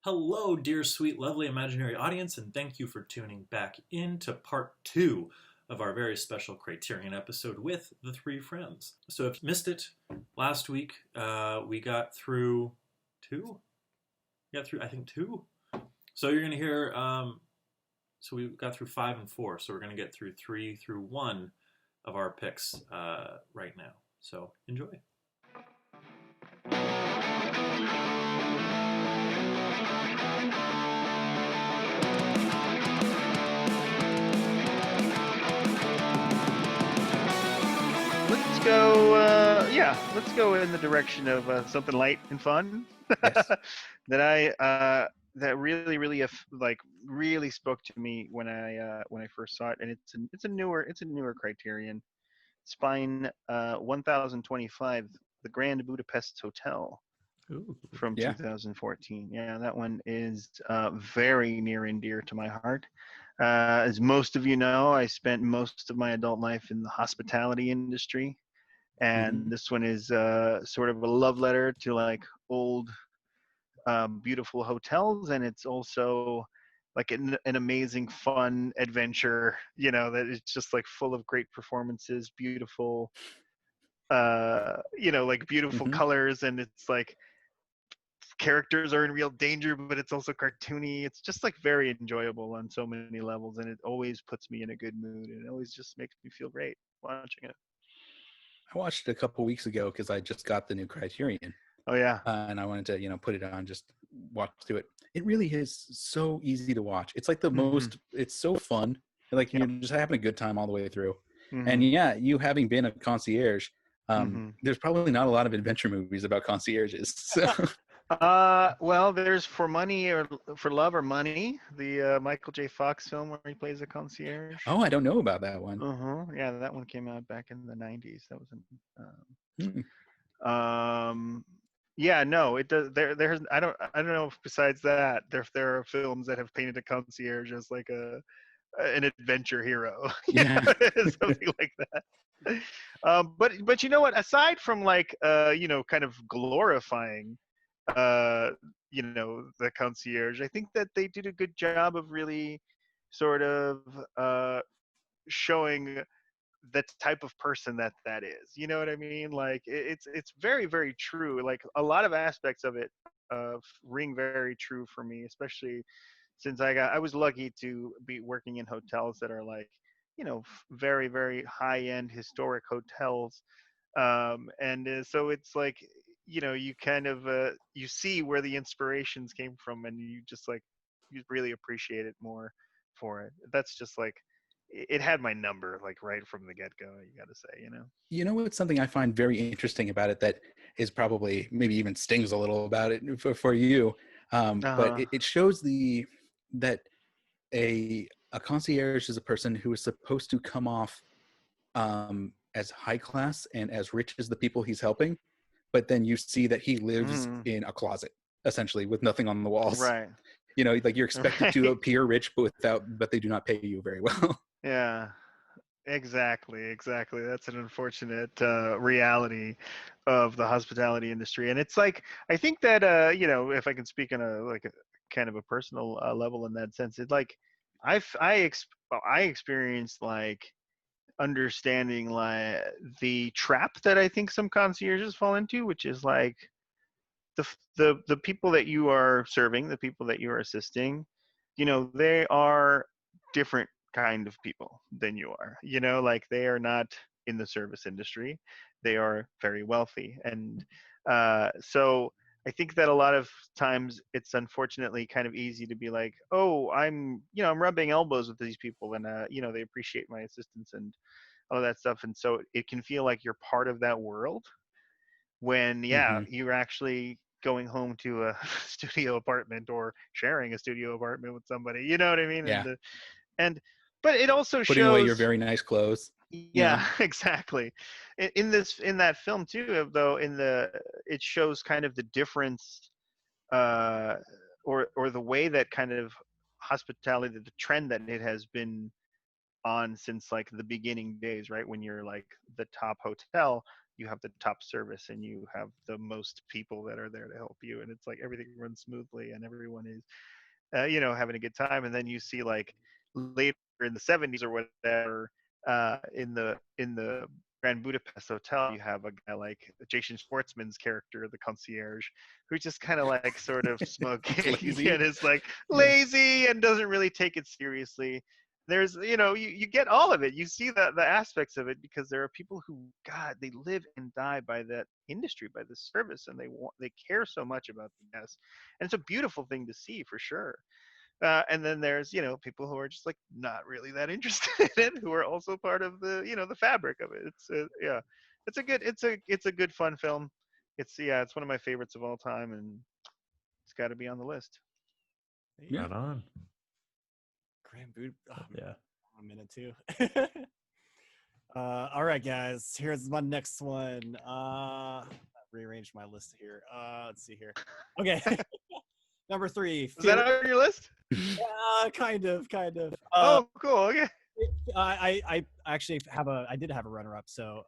Hello, dear, sweet, lovely, imaginary audience, and thank you for tuning back in to part two of our very special Criterion episode with the three friends. So, if you missed it, last week we got through two. We got through, I think, two. So you're going to hear. So we got through five and four. So we're going to get through three through one of our picks right now. So enjoy. Let's go in the direction of something light and fun Yes. that really spoke to me when I first saw it, and it's a newer Criterion. Spine 1025, The Grand Budapest Hotel Ooh. from Yeah. 2014. Yeah, that one is very near and dear to my heart. As most of you know, I spent most of my adult life in the hospitality industry, and Mhm. this one is sort of a love letter to like old beautiful hotels, and it's also like an amazing fun adventure, that is just like full of great performances, beautiful like beautiful Mhm. colors, and it's like characters are in real danger, but it's also cartoony. It's just like very enjoyable on so many levels, and it always puts me in a good mood, and it always just makes me feel great watching it. I watched it a couple weeks ago because I just got the new Criterion, Oh yeah. and I wanted to, put it on, just watch through it. It really is so easy to watch. It's like the Hmm. most. It's so fun. Like you're Yep. just having a good time all the way through. And Hmm. yeah, you having been a concierge, Hmm. there's probably not a lot of adventure movies about concierges. So Well, there's For Money or For Love or Money, the Michael J. Fox film where he plays a concierge. oh, I don't know about that one. Uh-huh. Yeah, that one came out back in the 90s. That was Hmm. um yeah, no, it does. There's I don't know if besides that there are films that have painted a concierge as like an adventure hero, Yeah. something like that. But you know what? Aside from like kind of glorifying uh the concierge, I think that they did a good job of really sort of showing the type of person that is. You know what I mean? Like it's very very true. Like a lot of aspects of it ring very true for me, especially since I was lucky to be working in hotels that are like very very high end historic hotels, and so it's like you kind of you see where the inspirations came from, and you just like you really appreciate it more for it. That's just like it had my number like right from the get-go, you got to say. You know what's something I find very interesting about it that is probably maybe even stings a little about it for you, but Uh-huh. it shows that a concierge is a person who is supposed to come off as high class and as rich as the people he's helping, but then you see that he lives Mm, in a closet essentially with nothing on the walls. right. Like you're expected to Right. appear rich, but they do not pay you very well. Yeah, exactly. That's an unfortunate reality of the hospitality industry, and it's like I think that if I can speak on a like a kind of a personal level in that sense, it's like I experienced like understanding like the trap that I think some concierges fall into, which is like the people that you are serving, the people that you are assisting, they are different kind of people than you are. Like they are not in the service industry. They are very wealthy, and so I think that a lot of times it's unfortunately kind of easy to be like, oh, I'm rubbing elbows with these people, and they appreciate my assistance and all of that stuff, and so it can feel like you're part of that world when yeah Hmm. you're actually going home to a studio apartment or sharing a studio apartment with somebody, you know what I mean, Yeah, and but it also putting away your shows. very nice clothes. Yeah. Exactly. In that film too, though, it shows kind of the difference, uh or the way that kind of hospitality, the trend that it has been on since like the beginning days, right? When you're like the top hotel, you have the top service and you have the most people that are there to help you, and it's like everything runs smoothly and everyone is having a good time. And then you see like later in the 70s or whatever, in the Grand Budapest Hotel, you have a guy like Jason Schwartzman's character, the concierge, who's just kind of like sort of smoking Lazy. and is like Yeah. lazy and doesn't really take it seriously. There's, you get all of it. You see the aspects of it because there are people who, God, they live and die by that industry, by the service, and they care so much about the guests, and it's a beautiful thing to see for sure. And then there's people who are just like not really that interested in it, who are also part of the fabric of it. It's a good fun film. It's one of my favorites of all time, and it's got to be on the list. Yeah. Right on. Grand Boot. Oh, Yeah. a minute too. All right, guys. Here's my next one. Rearrange my list here. Let's see here. Okay. Number 3. Is that on your list? Kind of. Oh, cool. Okay. I actually I did have a runner-up. So,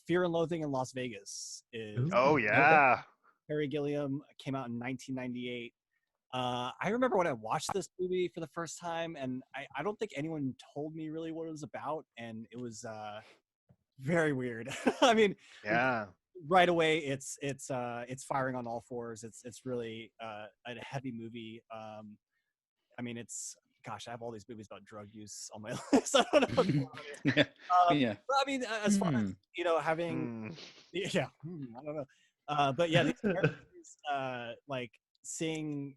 Fear and Loathing in Las Vegas is. Ooh. Oh yeah. Terry Gilliam, came out in 1998. I remember when I watched this movie for the first time, and I don't think anyone told me really what it was about, and it was very weird. I mean, Yeah. right away it's firing on all fours. It's really a heavy movie. I mean, gosh, I have all these movies about drug use on my list. I don't know. Yeah. Yeah. But I mean, as far as having, yeah, I don't know. But yeah, these characters, like seeing,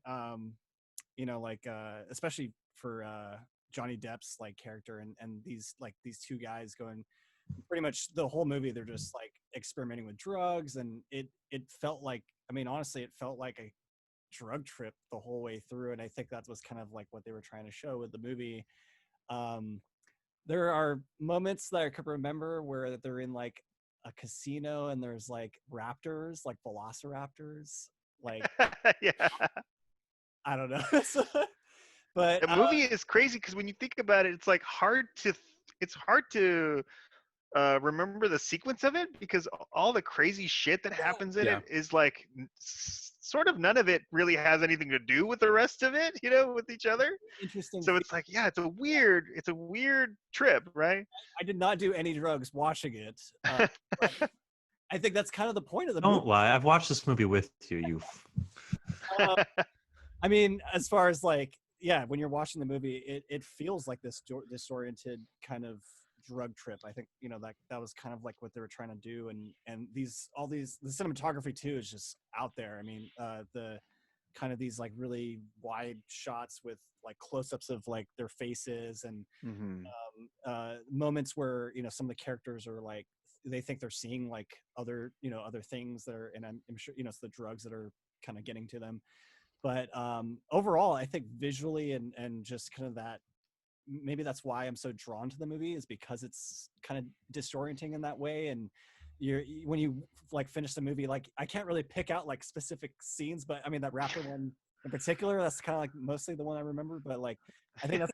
especially for Johnny Depp's like character and these two guys going pretty much the whole movie, they're just like experimenting with drugs, and it felt like, I mean, honestly, it felt like a drug trip the whole way through, and I think that was kind of like what they were trying to show with the movie. There are moments that I could remember where they're in like a casino and there's like raptors, like velociraptors, like Yeah. I don't know. But The movie is crazy because when you think about it, it's like hard to remember the sequence of it, because all the crazy shit that happens in Yeah. it is like sort of none of it really has anything to do with the rest of it, with each other. interesting. So it's like, yeah, it's a weird trip, right? I did not do any drugs watching it. But I think that's kind of the point of the Don't movie. lie. I've watched this movie with you. I mean, as far as like, yeah, when you're watching the movie, it feels like this disoriented kind of drug trip. I think that was kind of like what they were trying to do, and the cinematography too is just out there. I mean, the kind of these like really wide shots with like close-ups of like their faces, and moments where some of the characters are like, they think they're seeing like other things that are, and I'm sure it's the drugs that are kind of getting to them. But overall, I think visually and just kind of that, maybe that's why I'm so drawn to the movie, is because it's kind of disorienting in that way. And when you like finish the movie, like I can't really pick out like specific scenes, but I mean that rapper one in particular, that's kind of like mostly the one I remember. But like I think that's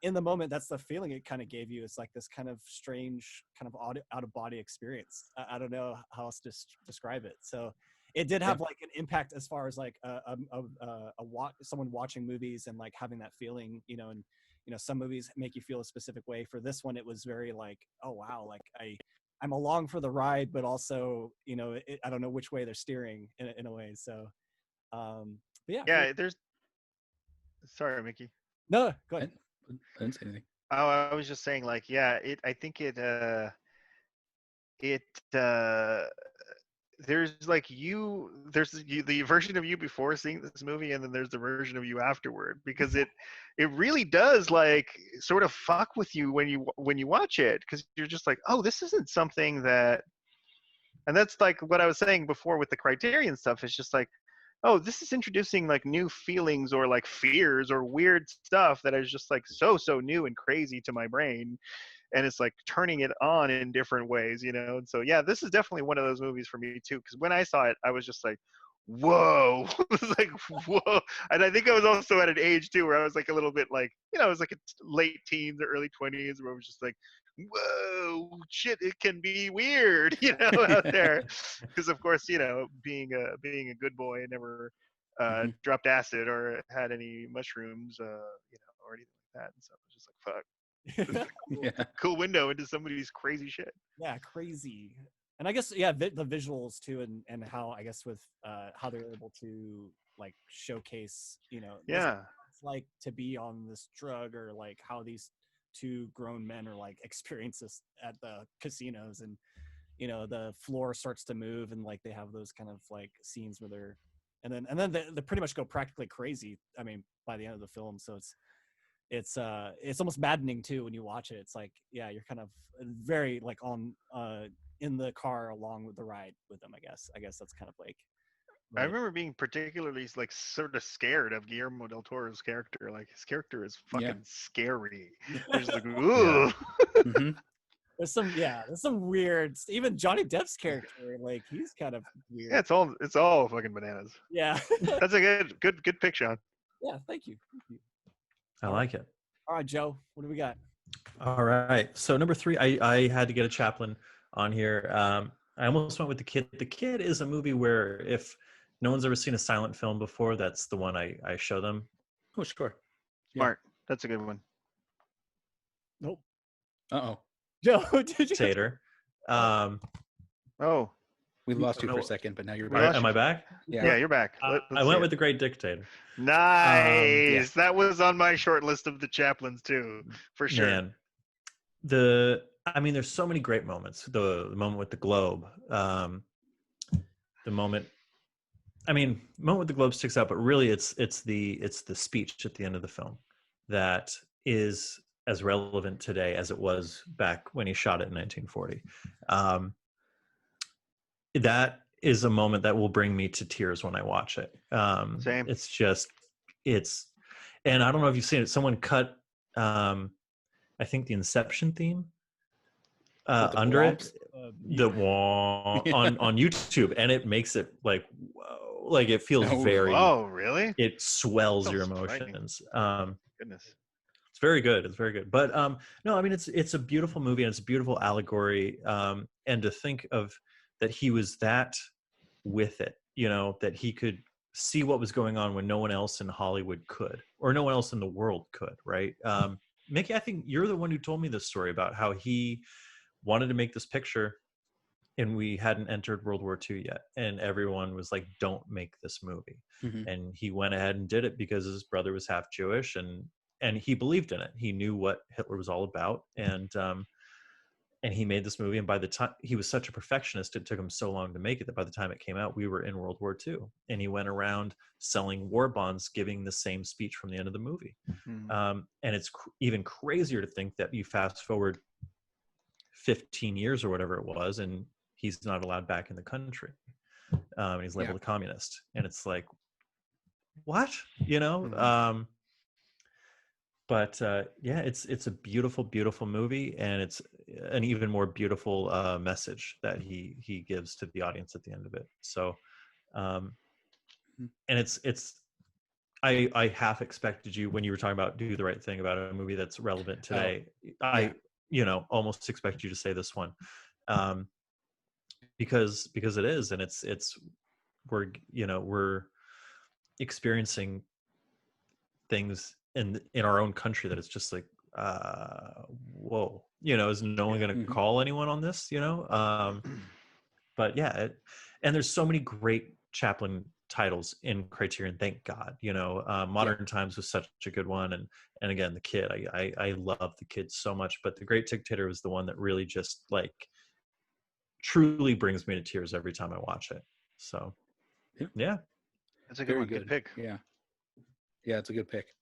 in the moment, that's the feeling it kind of gave you. It's like this kind of strange, kind of out of body experience. I don't know how else to describe it. So it did have like an impact as far as like someone watching movies and like having that feeling, and some movies make you feel a specific way. For this one, it was very like, oh wow, like I'm along for the ride, but also I don't know which way they're steering in a way. So but yeah. Yeah, sorry, Mickey. No, go ahead. I didn't say anything. Oh, I was just saying, like, yeah, I think there's like the version of you before seeing this movie, and then there's the version of you afterward, because it really does like sort of fuck with you when you watch it, because you're just like, oh, this isn't something that, and that's like what I was saying before with the Criterion stuff. It's just like, oh, this is introducing like new feelings or like fears or weird stuff that is just like so new and crazy to my brain, and it's like turning it on in different ways, and so yeah, this is definitely one of those movies for me too, because when I saw it, I was just like, whoa. It was like, whoa. And I think I was also at an age too where I was like a little bit like, I was like late teens or early 20s, where I was just like, whoa, shit, it can be weird, out there. Because of course, being a good boy, never dropped acid or had any mushrooms, or anything like that. And so it's just like, fuck, this is Yeah. a cool window into somebody's crazy shit. Yeah, crazy. And I guess the visuals too, and how I guess with how they're able to like showcase, this Yeah. it's like to be on this drug, or like how these two grown men are like experience this at the casinos, and the floor starts to move, and like they have those kind of like scenes where they're and then they pretty much go practically crazy. I mean, by the end of the film, so it's almost maddening too when you watch it. It's like, yeah, you're kind of very like on in the car along with the ride with them. I guess that's kind of like. I remember being particularly like sort of scared of Guillermo del Toro's character. Like his character is fucking scary. There's like, ooh. Yeah. Mhm. There's some weird. Even Johnny Depp's character, like he's kind of weird. Yeah, it's all fucking bananas. Yeah. That's a good pick, Sean. Yeah. Thank you. I like it. All right, Joe. What do we got? All right. So number 3, I had to get a Chaplin on here. I almost went with The Kid. The Kid is a movie where if no one's ever seen a silent film before, that's the one I show them. Oh, sure. Smart. That's a good one. Nope. Uh-oh. Joe, did you? Tater. Oh, We lost you for No. a second, but now you're We back. lost Am I back? yeah, you're back. I Let's went see with it. The Great Dictator. Nice. That was on my short list of the Chaplins too, for sure. Man, there's so many great moments. The moment with the globe, the moment. Moment with the globe sticks out, but really, it's the speech at the end of the film that is as relevant today as it was back when he shot it in 1940. That is a moment that will bring me to tears when I watch it. Same. And I don't know if you've seen it. Someone cut, I think, the Inception theme With the under womps? it, the wah on YouTube, and it makes it like, whoa, like it feels very. Oh, really? It swells Sounds your frightening. emotions. Goodness. It's very good. It's very good. But no, it's a beautiful movie, and it's a beautiful allegory. And to think of that he was that with it, that he could see what was going on when no one else in Hollywood could, or no one else in the world could, right? Mickey, I think you're the one who told me this story about how he wanted to make this picture and we hadn't entered World War II yet. And everyone was like, don't make this movie. Mhm. And he went ahead and did it because his brother was half Jewish, and he believed in it. He knew what Hitler was all about. And he made this movie. And by the time he was such a perfectionist, it took him so long to make it that by the time it came out, we were in World War II. And he went around selling war bonds, giving the same speech from the end of the movie. Mhm. And it's even crazier to think that you fast forward 15 years or whatever it was, and he's not allowed back in the country. And he's labeled a communist. And it's like, what? Mhm. But it's a beautiful, beautiful movie, and it's an even more beautiful message that he gives to the audience at the end of it. So, and I half expected you when you were talking about Do the Right Thing about a movie that's relevant today. I almost expect you to say this one, because it is, and we're experiencing things in our own country that it's just like, whoa, is no one going to call anyone on this, but yeah, and there's so many great Chaplin titles in Criterion, thank God. Modern Times was such a good one, and again, The Kid, I love The Kid so much, but The Great Dictator was the one that really just like truly brings me to tears every time I watch it. So yeah, That's a good Very one. Good pick. Yeah, it's a good pick.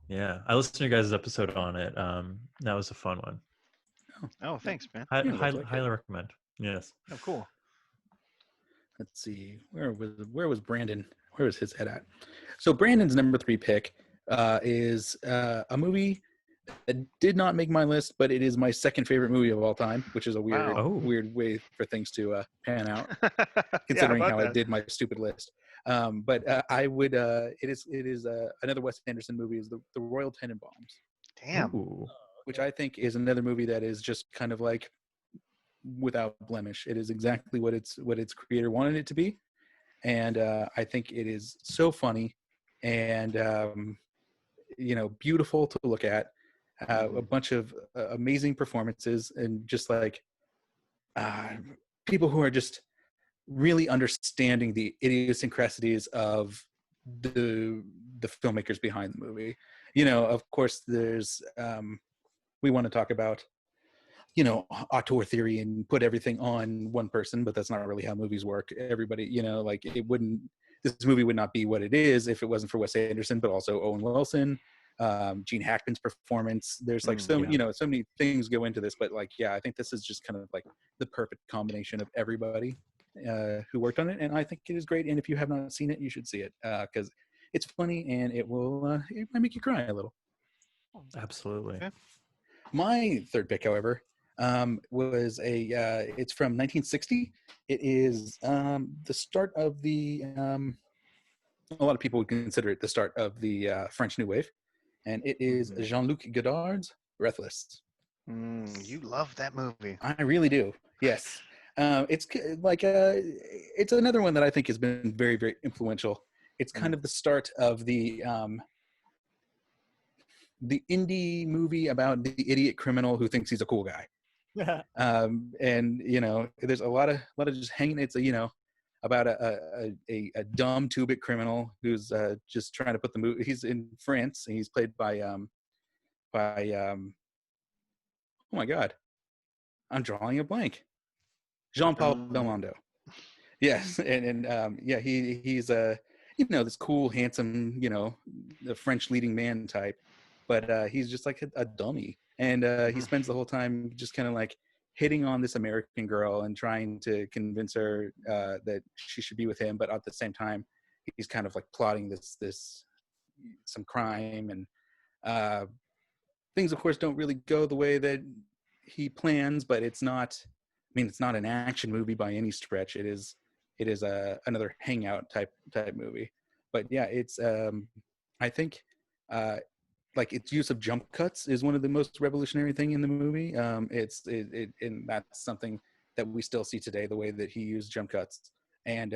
yeah, I listened to your guys' episode on it. That was a fun one. Oh, thanks, man. Highly recommend. Yes. Oh, cool. Let's see. Where was Brandon? Where was his head at? So Brandon's number 3 pick is a movie that did not make my list, but it is my second favorite movie of all time, which is a weird, Wow. weird way for things to pan out, considering how I did my stupid list. But I would. It is another Wes Anderson movie. Is the Royal Tenenbaums. Damn. Ooh. which I think is another movie that is just kind of like without blemish. It is exactly what its creator wanted it to be, and I think it is so funny and beautiful to look at. A bunch of amazing performances and just like uh, people who are just really understanding the idiosyncrasies of the filmmakers behind the movie. Of course, there's we want to talk about auteur theory and put everything on one person, but that's not really how movies work. Everybody, like this movie would not be what it is if it wasn't for Wes Anderson, but also Owen Wilson, Gene Hackman's performance. There's like so many things go into this, but like, yeah, I think this is just kind of like the perfect combination of everybody who worked on it. And I think it is great. And if you have not seen it, you should see it because it's funny and it might make you cry a little. Absolutely. Okay. My third pick, however, was it's from 1960. It is the start of the a lot of people would consider it the start of the French New Wave, and it is Jean-Luc Godard's Breathless. You love that movie. I really do. Yes. It's like it's another one that I think has been very, very influential. It's kind of the start of the indie movie about the idiot criminal who thinks he's a cool guy. And there's a lot of just hanging. It's about a dumb 2-bit criminal who's just trying to put the movie. He's in France and he's played by oh my god, I'm drawing a blank. Jean-Paul Belmondo. Yes, and he's this cool, handsome, the French leading man type, but he's just like a dummy, and he spends the whole time just kind of like hitting on this American girl and trying to convince her that she should be with him, but at the same time, he's kind of like plotting some crime, and things, of course, don't really go the way that he plans. But it's not. I mean, it's not an action movie by any stretch. It is another hangout type movie. But yeah, it's I think like its use of jump cuts is one of the most revolutionary thing in the movie. And that's something that we still see today, the way that he used jump cuts. And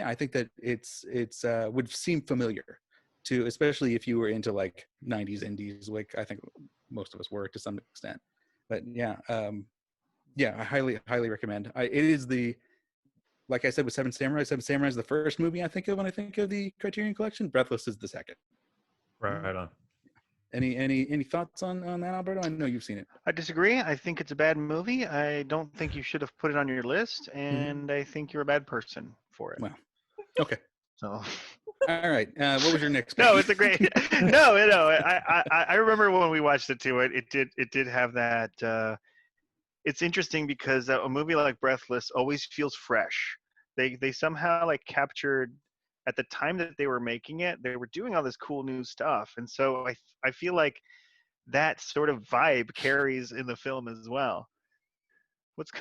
I think that it's would seem familiar to, especially if you were into like 90s indies, like I think most of us were to some extent. But I highly recommend. It is like I said with Seven Samurai. Seven Samurai is the first movie I think of when I think of the Criterion Collection. Breathless is the second. Right on. Any thoughts on that, Alberto? I know you've seen it. I disagree. I think it's a bad movie. I don't think you should have put it on your list, and I think you're a bad person for it. Well, okay. So. All right. What was your next pick? No, it's a great. No. I remember when we watched it too. It did have that. It's interesting because a movie like Breathless always feels fresh. They somehow like captured at the time that they were making it, they were doing all this cool new stuff, and so I feel like that sort of vibe carries in the film as well.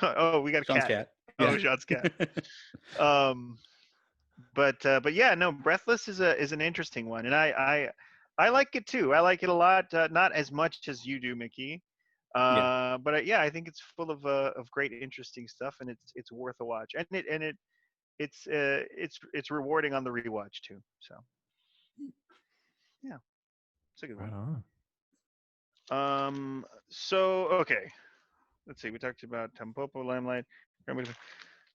Oh, we got a Sean's cat. Yeah. Oh, Sean's cat. But yeah, no, Breathless is an interesting one, and I like it too. I like it a lot. Not as much as you do, Mickey. But I think it's full of great, interesting stuff, and it's worth a watch. And it's rewarding on the rewatch too. So yeah, it's a good one. Right on. So okay, let's see. We talked about Tampopo, Limelight.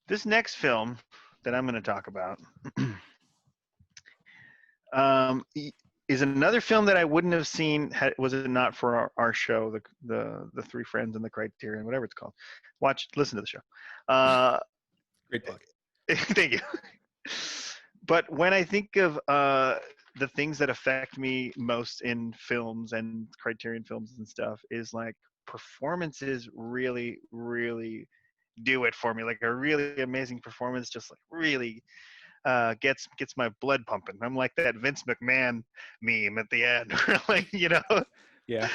This next film that I'm going to talk about is another film that I wouldn't have seen was it not for our show, the Three Friends and the Criterion, whatever it's called. Listen to the show. Great plug. Thank you. But when I think of the things that affect me most in films and Criterion films and stuff is like performances really, really do it for me. Like a really amazing performance just like really gets my blood pumping. I'm like that Vince McMahon meme at the end. Like, Yeah.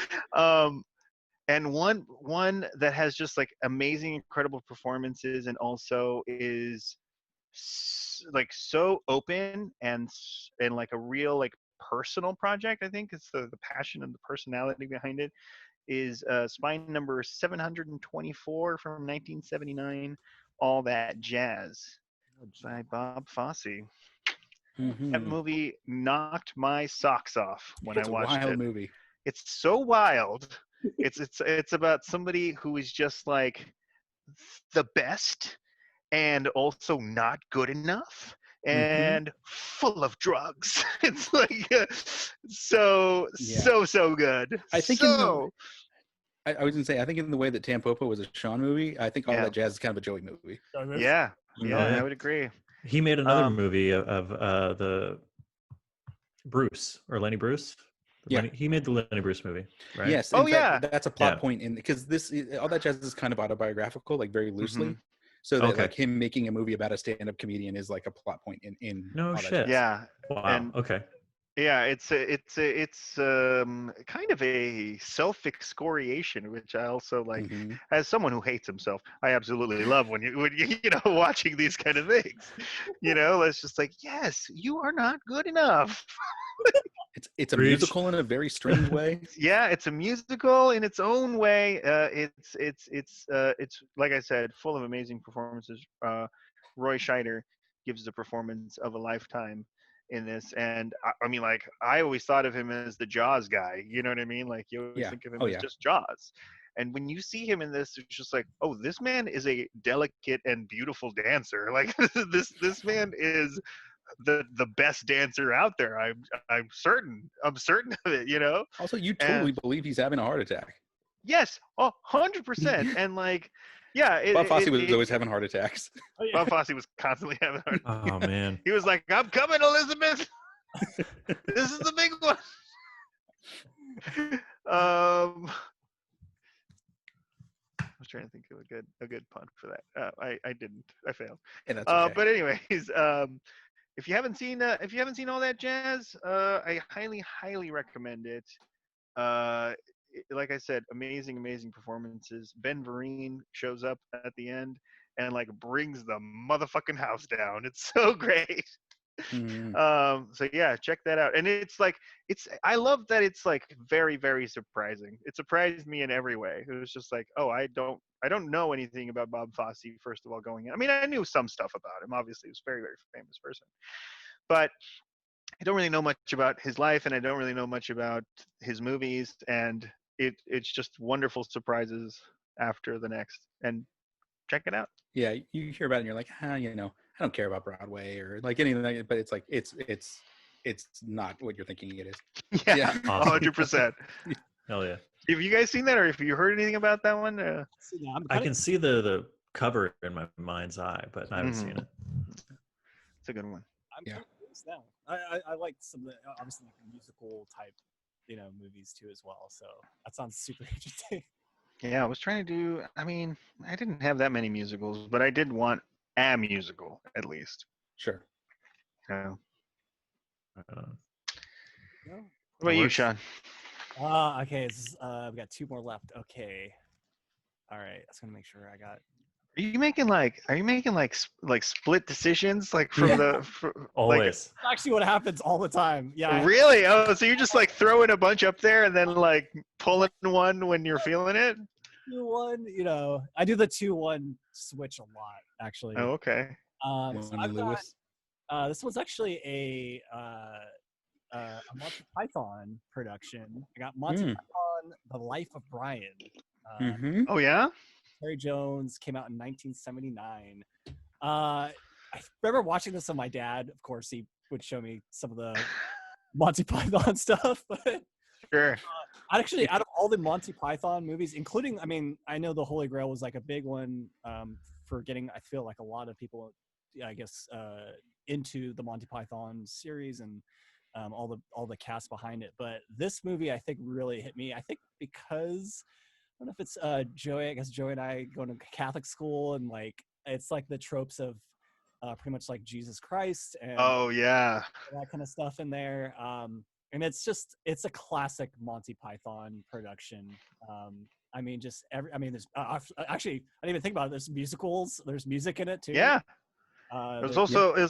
And one that has just like amazing, incredible performances and also is like so open and like a real like personal project. I think it's the passion and the personality behind it is spine number 724 from 1979, All That Jazz by Bob Fosse. That Mhm. movie knocked my socks off when It's I a watched wild it. movie. It's so wild. It's about somebody who is just like the best and also not good enough and full of drugs. It's like so Yeah. so good. I think in the So I was gonna say, I think in the way that Tampopo was a Sean movie, I think All Yeah. That Jazz is kind of a Joey movie. yeah, Oh, yeah, yeah. I would agree. He made another Um, movie of the Bruce or Lenny Bruce. Yeah. He made the Lenny Bruce movie, right? Yes, Oh, in fact, yeah. that's a plot Yeah. point in because All That Jazz is kind of autobiographical, like very loosely. So that Okay. like him making a movie about a stand-up comedian is like a plot point in No All That shit. Jazz. Yeah, Wow. and Okay. yeah, it's kind of a self-excoriation, which I also like. Mhm. As someone who hates himself, I absolutely love when you watching these kind of things. It's just like, yes, you are not good enough. It's a Preach. musical in a very strange way. Yeah, it's a musical in its own way. It's like I said, full of amazing performances. Roy Scheider gives the performance of a lifetime in this, and I mean, like, I always thought of him as the Jaws guy. You know what I mean? Like, you always Yeah. think of him Oh, as yeah. just Jaws. And when you see him in this, it's just like, oh, this man is a delicate and beautiful dancer. Like this man is the best dancer out there. I'm certain of it. Also, you And totally believe he's having a heart attack. yes, 100%. And like, yeah, Bob Fosse was always having heart attacks. Oh, yeah. Bob Fosse was constantly having heart. Oh man. He was like, "I'm coming, Elizabeth. This is the big one." I was trying to think of a good pun for that. I didn't. I failed. And that's okay. But anyways, if you haven't seen All That Jazz, I highly recommend it. Like I said, amazing performances. Ben Vereen shows up at the end and like brings the motherfucking house down. It's so great. Mhm. So yeah, check that out. And I love that it's like very surprising. It surprised me in every way. It was just like, oh, I don't know anything about Bob Fosse, first of all, going in. I mean, I knew some stuff about him. Obviously, he was a very famous person, but I don't really know much about his life, and I don't really know much about his movies, and it's just wonderful surprises after the next. And check it out. Yeah, you hear about it and you're like, I don't care about Broadway or like anything like that, but it's like it's not what you're thinking it is. Yeah, Awesome. 100%. Hell yeah. Have you guys seen that, or have you heard anything about that one? I can see the cover in my mind's eye, but I haven't seen it. It's a good one. I'm Yeah. curious now. I like some of the obviously like musical type, movies too as well. So that sounds super interesting. Yeah, I was trying to do. I mean, I didn't have that many musicals, but I did want a musical at least. Sure. Yeah. Uh, No. What about you, works. Sean? Okay. I've got two more left. Okay. All right. I was gonna make sure I got. Are you making like split decisions like from Yeah. always. That's actually what happens all the time. Yeah. Really? Oh, so you're just like throwing a bunch up there and then like pulling one when you're feeling it? 2-1. I do the 2-1 switch a lot actually. Oh, okay. So Lonnie I've got, Lewis. this was actually a Monty Python production. I got Monty Python: The Life of Brian. Mhm. Oh yeah. Terry Jones came out in 1979. I remember watching this with my dad. Of course, he would show me some of the Monty Python stuff. But Sure. actually, out of all the Monty Python movies, including, I mean, I know The Holy Grail was like a big one for getting, I feel like a lot of people, I guess, into the Monty Python series and all the cast behind it. But this movie, I think, really hit me. I think because I don't know if it's Joey. I guess Joey and I going to Catholic school, and like it's like the tropes of pretty much like Jesus Christ and Oh yeah. that kind of stuff in there. And it's a classic Monty Python production. I mean, there's actually I didn't even think about it. There's musicals. There's music in it too. Yeah. It was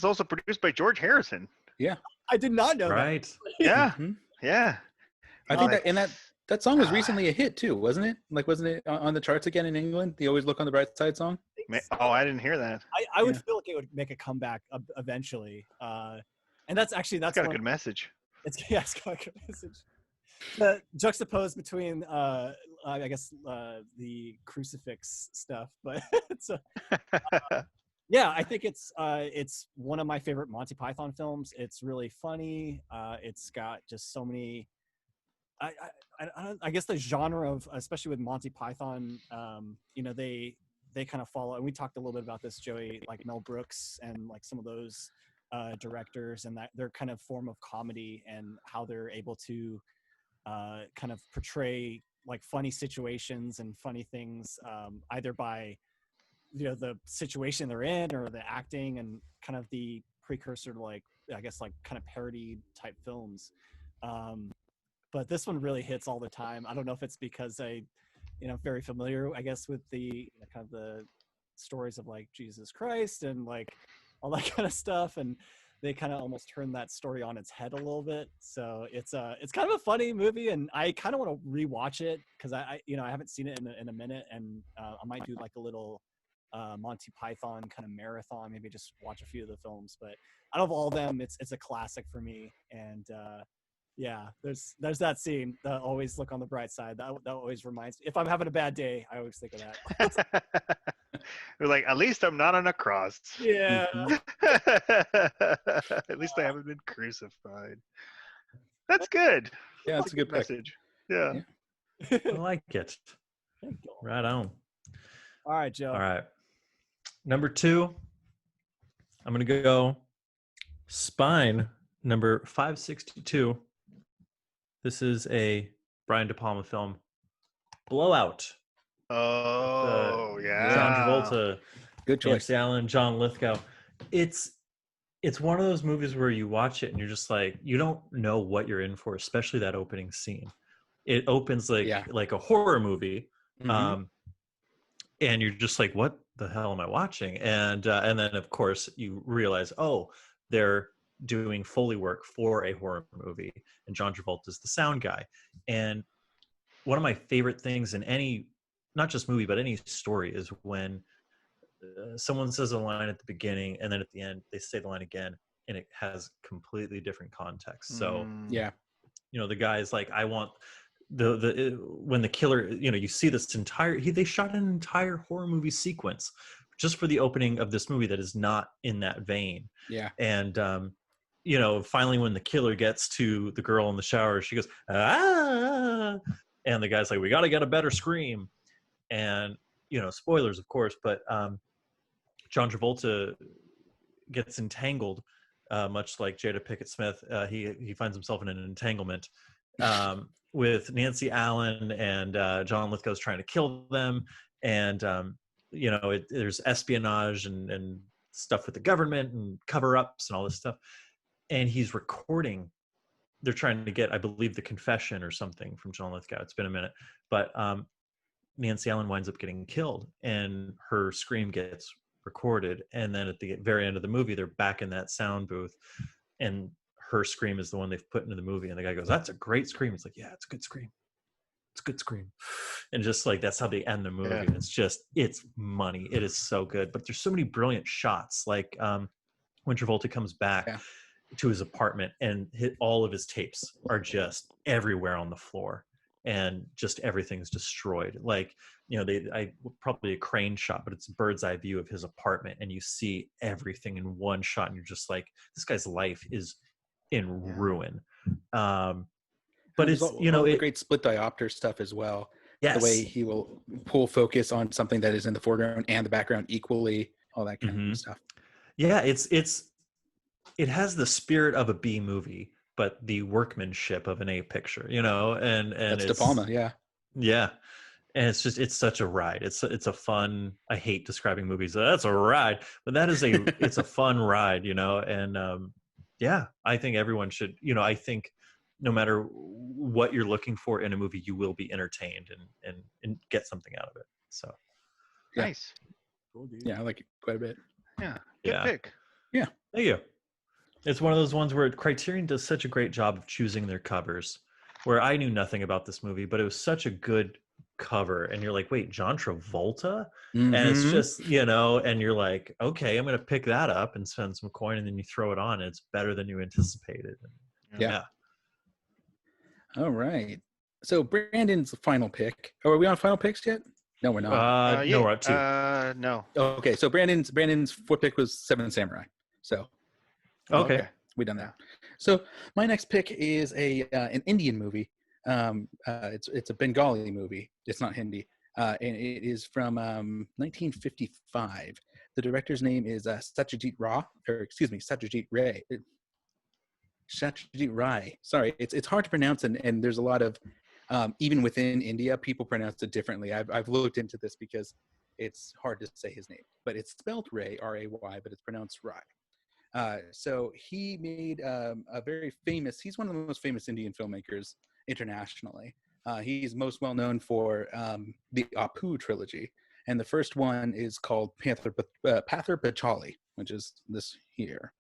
also produced by George Harrison. Yeah. I did not know that. Right. Yeah. Mhm. Yeah. I think Like- that That song was recently a hit too, wasn't it? Like, wasn't it on the charts again in England? The "Always Look on the Bright Side" song. Oh, I didn't hear that. I would feel like it would make a comeback eventually. And that's It's got a good message. It's got a good message. Juxtaposed between I guess the crucifix stuff, but it's yeah, I think it's one of my favorite Monty Python films. It's really funny. It's got just so many. I guess the genre of, especially with Monty Python, they kind of follow, and we talked a little bit about this, Joey, like Mel Brooks and like some of those directors, and that their kind of form of comedy and how they're able to kind of portray like funny situations and funny things, either by the situation they're in or the acting, and kind of the precursor to, like, I guess, like kind of parody type films. But this one really hits all the time. I don't know if it's because very familiar, I guess, with the kind of the stories of like Jesus Christ and like all that kind of stuff, and they kind of almost turn that story on its head a little bit. So it's kind of a funny movie, and I kind of want to rewatch it because I haven't seen it in a minute, and I might do like a little Monty Python kind of marathon, maybe just watch a few of the films. But out of all of them, it's a classic for me. And yeah, there's that scene, the "Always Look on the Bright Side." That always reminds me. If I'm having a bad day, I always think of that. We're like, at least I'm not on a cross. Yeah. At least I haven't been crucified. That's good. Yeah, that's a good message. Yeah. I like it. Right on. All right, Joe. All right. Number 2, I'm going to go Spine, number 562. This is a Brian De Palma film, Blowout. Oh, yeah. John Travolta, Good choice. Nancy Allen, John Lithgow. It's one of those movies where you watch it and you're just like, you don't know what you're in for, especially that opening scene. It opens like a horror movie. Mhm. And you're just like, what the hell am I watching? And then, of course, you realize, oh, they're doing Foley work for a horror movie, and John Travolta's the sound guy. And one of my favorite things in any, not just movie, but any story, is when someone says a line at the beginning, and then at the end, they say the line again, and it has completely different context. So, yeah, the guy is like, I want... when the killer, you see this entire, they shot an entire horror movie sequence just for the opening of this movie that is not in that vein. Yeah. And finally when the killer gets to the girl in the shower, she goes, ah, and the guy's like, we got to get a better scream. And spoilers, of course, but John Travolta gets entangled, much like Jada Pinkett Smith. He finds himself in an entanglement with Nancy Allen, and John Lithgow's trying to kill them. And, there's espionage and stuff with the government and cover-ups and all this stuff. And he's recording. They're trying to get, I believe, the confession or something from John Lithgow. It's been a minute. But Nancy Allen winds up getting killed, and her scream gets recorded. And then at the very end of the movie, they're back in that sound booth, and her scream is the one they've put into the movie. And the guy goes, that's a great scream. It's like, yeah, it's a good scream. It's a good scream. And just like, that's how they end the movie. Yeah. It's money. It is so good. But there's so many brilliant shots. Like when Travolta comes back to his apartment, and all of his tapes are just everywhere on the floor, and just everything's destroyed. Like, probably a crane shot, but it's a bird's eye view of his apartment, and you see everything in one shot, and you're just like, this guy's life is in ruin. But it's the great split diopter stuff as well. Yes. The way he will pull focus on something that is in the foreground and the background equally, all that kind of stuff. Yeah, it has the spirit of a B movie, but the workmanship of an A picture, and that's De Palma. Yeah. And it's such a ride. It's a fun, I hate describing movies. That's a ride, but that is it's a fun ride, and yeah, I think everyone should, I think no matter what you're looking for in a movie, you will be entertained and get something out of it. So nice. Cool, dude. Yeah, I like it quite a bit. Yeah. Good pick. Yeah. Thank you. It's one of those ones where Criterion does such a great job of choosing their covers. where I knew nothing about this movie, but it was such a good cover, and you're like, wait, John Travolta? And it's Mhm. just, you know, and you're like, okay, I'm gonna pick that up and spend some coin, and then you throw it on, and it's better than you anticipated. Yeah. Yeah. All right. So Brandon's final pick. Oh, are we on final picks yet? No, we're not. No, we're up two. No. Okay, so Brandon's fourth pick was Seven Samurai. So Okay. we done that. So my next pick is an Indian movie. It's a Bengali movie. It's not Hindi, and it is from 1955. The director's name is Satyajit Ray. Satyajit Ray. Sorry, it's hard to pronounce, and there's a lot of even within India, people pronounce it differently. I've looked into this because it's hard to say his name, but it's spelled Ray, R-A-Y, but it's pronounced Rai. So he made a very famous. He's one of the most famous Indian filmmakers internationally. He's most well known for the Apu trilogy, and the first one is called Pather Pachali, which is this here.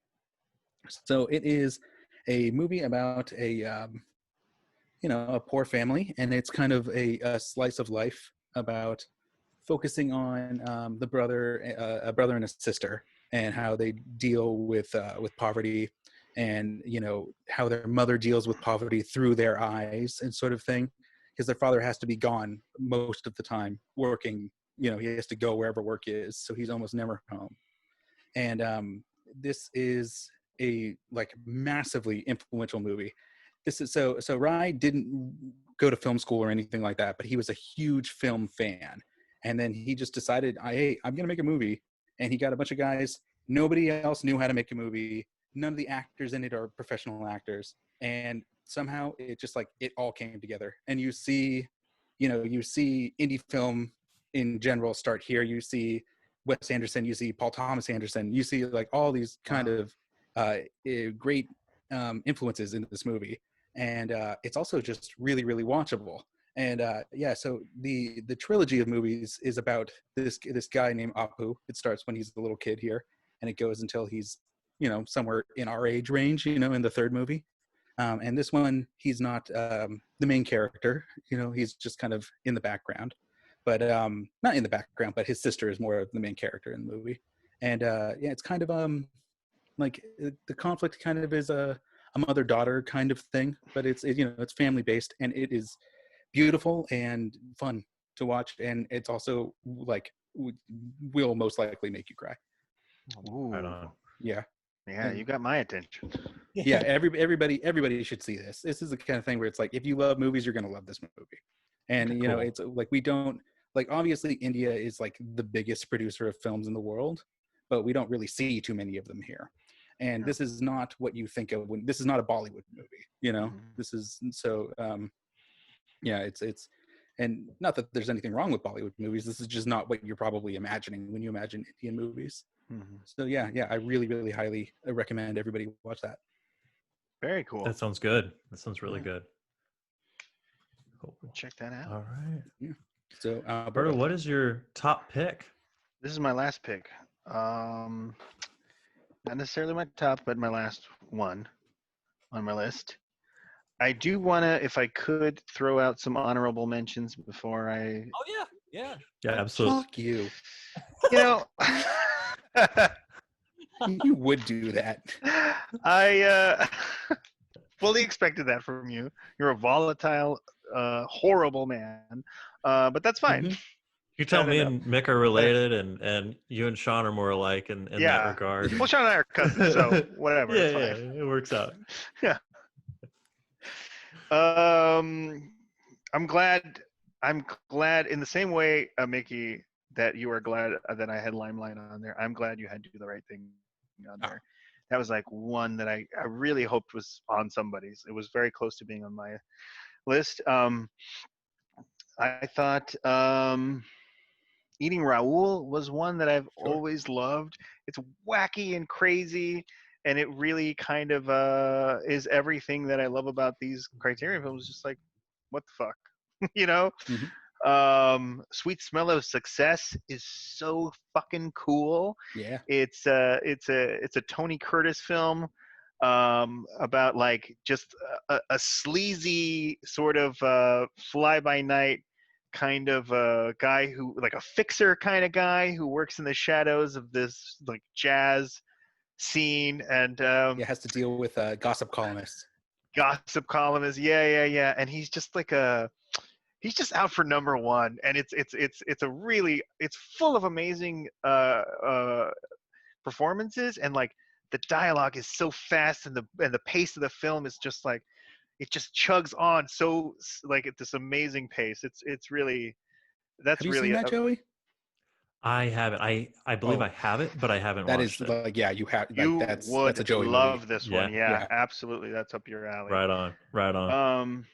So it is a movie about a poor family, and it's kind of a slice of life about focusing on a brother and a sister, and how they deal with poverty, and how their mother deals with poverty through their eyes and sort of thing, because their father has to be gone most of the time working. He has to go wherever work is, so he's almost never home. And this is a massively influential movie. This is so Rai didn't go to film school or anything like that, but he was a huge film fan. And then he just decided, hey, I'm going to make a movie. And he got a bunch of guys. Nobody else knew how to make a movie. None of the actors in it are professional actors. And somehow it just it all came together. And you see indie film in general start here. You see Wes Anderson, you see Paul Thomas Anderson, you see all these kind of great influences in this movie. And it's also just really, really watchable. And so the trilogy of movies is about this guy named Apu. It starts when he's a little kid here, and it goes until he's somewhere in our age range, in the third movie. And this one, he's not the main character. He's just kind of in the background, but not in the background. But his sister is more of the main character in the movie. And it's kind of the conflict kind of is a mother-daughter kind of thing, but it's family based, and it is beautiful and fun to watch, and it's also will most likely make you cry. Ooh. Right on. Yeah, you got my attention. yeah. Everybody should see this. This is the kind of thing where it's if you love movies, you're gonna love this movie. And Cool. It's we don't obviously India is the biggest producer of films in the world, but we don't really see too many of them here. And this is not what you think of when this is not a Bollywood movie. This is so it's and not that there's anything wrong with Bollywood movies. This is just not what you're probably imagining when you imagine Indian movies. So I really, really highly recommend everybody watch that. Very cool. That sounds good. That sounds really good. Cool. Check that out. All right. Yeah. So Alberto, what is your top pick? This is my last pick. Not necessarily my top, but my last one on my list. I do want to, if I could, throw out some honorable mentions before I... Oh, yeah. Yeah, absolutely. Fuck you. You would do that. I fully expected that from you. You're a volatile, horrible man, but that's fine. Mm-hmm. You tell me and Mick are related, and you and Sean are more alike in that regard. Well, Sean and I are cousins, so whatever. Yeah, it's fine. it works out. Yeah. I'm glad in the same way, Mickey, that you are glad that I had Limelight on there. I'm glad you had Do the Right Thing on there. That was one that I really hoped was on somebody's. It was very close to being on my list. I thought Eating Raoul was one that I've always loved. It's wacky and crazy, and it really kind of is everything that I love about these Criterion films. Just what the fuck, Mm-hmm. Sweet Smell of Success is so fucking cool. Yeah. It's a Tony Curtis film. about like just a sleazy sort of fly by night kind of guy who, like a fixer kind of guy who works in the shadows of this like jazz scene, and Yeah, has to deal with gossip columnists. gossip columnist. Yeah. And he's just like he's just out for number one, and it's a really, it's full of amazing performances, and like the dialogue is so fast, and the pace of the film is just like, it just chugs on so like at this amazing pace. It's really, that's Have you really seen that, Joey? I haven't. I believe Oh, I have it, but I haven't that watched is it. like, yeah, you have, like, you that's would a Joey movie. love this Yeah. one. Yeah, Yeah. absolutely, that's up your alley. Right on. Right on.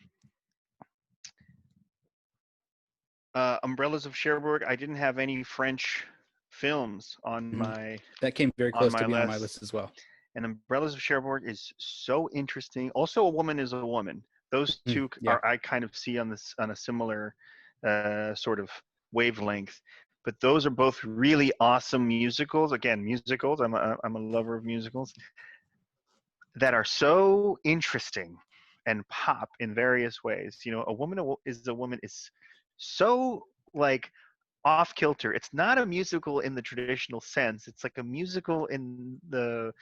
Umbrellas of Cherbourg. I didn't have any French films on Mhm. That came very on close my to being on my list. list as well. And Umbrellas of Cherbourg is so interesting. Also, A Woman is a Woman. Those two Yeah. are, I kind of see on this, on a similar sort of wavelength. But those are both really awesome musicals. Again, musicals. I'm a lover of musicals that are so interesting and pop in various ways. You know, A Woman is a Woman is so like off kilter. It's not a musical in the traditional sense. It's like a musical in the,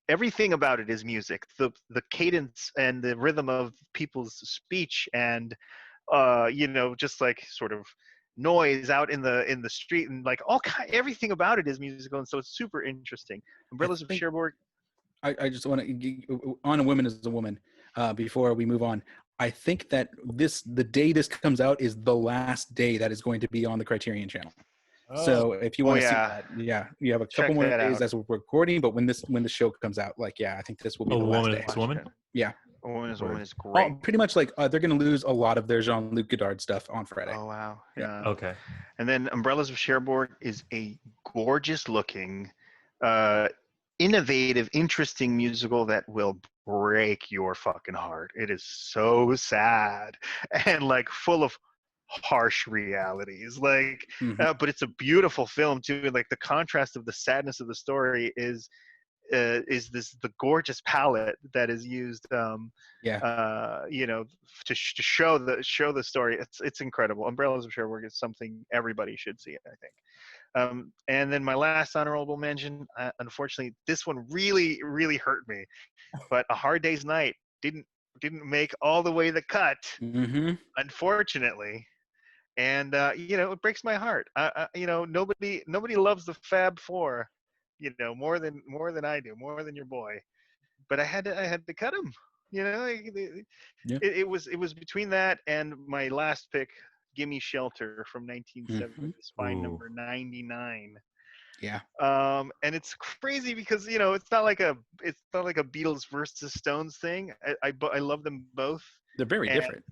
everything about it is music. The cadence and the rhythm of people's speech, and you know, just like sort of noise out in the street, and like everything about it is musical, and so it's super interesting. I Umbrellas of think Cherbourg. I just want to, on A Woman is a Woman, before we move on. I think that the day this comes out is the last day that is going to be on the Criterion channel. Oh, So if you Oh want to see yeah, that, yeah, you have a check couple more that days out. as we're recording. But when the show comes out, like, yeah, I think this will be A the last Woman day. is a Woman? Watch it. Yeah. A Woman is a Woman is Oh, great. pretty much like they're going to lose a lot of their Jean-Luc Godard stuff on Friday. Oh wow, Yeah. yeah. Okay. And then Umbrellas of Cherbourg is a gorgeous looking, uh, innovative, interesting musical that will break your fucking heart. It is so sad and like full of harsh realities. Like, Mhm. but it's a beautiful film too. And like the contrast of the sadness of the story is this the gorgeous palette that is used Yeah. you know, to show the story. It's incredible. Umbrellas of Cherbourg is something everybody should see, I think. And then my last honorable mention, unfortunately this one really hurt me, but A Hard Day's Night didn't make all the way the cut, Mm-hmm. unfortunately. And you know, it breaks my heart. You know, nobody loves the Fab Four, you know, more than I do, more than your boy. But I had to cut him. You know, Yeah. it was between that and my last pick, Gimme Shelter from 1970, Mm-hmm. Spine Ooh. number 99. Yeah. And it's crazy because, you know, it's not like a Beatles versus Stones thing. I love them both. They're very And different.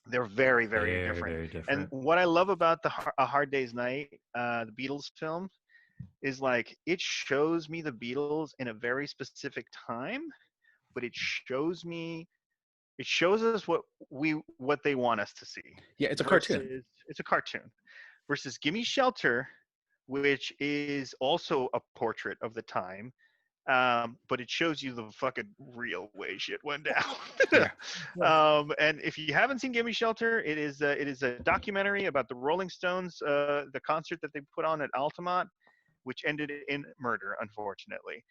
they're very Very, different. very And different. what I love about A Hard Day's Night, the Beatles film, is like it shows me the Beatles in a very specific time, but it shows us what they want us to see. Yeah, it's a cartoon. It's a cartoon. Versus Gimme Shelter, which is also a portrait of the time, but it shows you the fucking real way shit went down. Yeah. And if you haven't seen Gimme Shelter, it is a documentary about the Rolling Stones, the concert that they put on at Altamont, which ended in murder, unfortunately.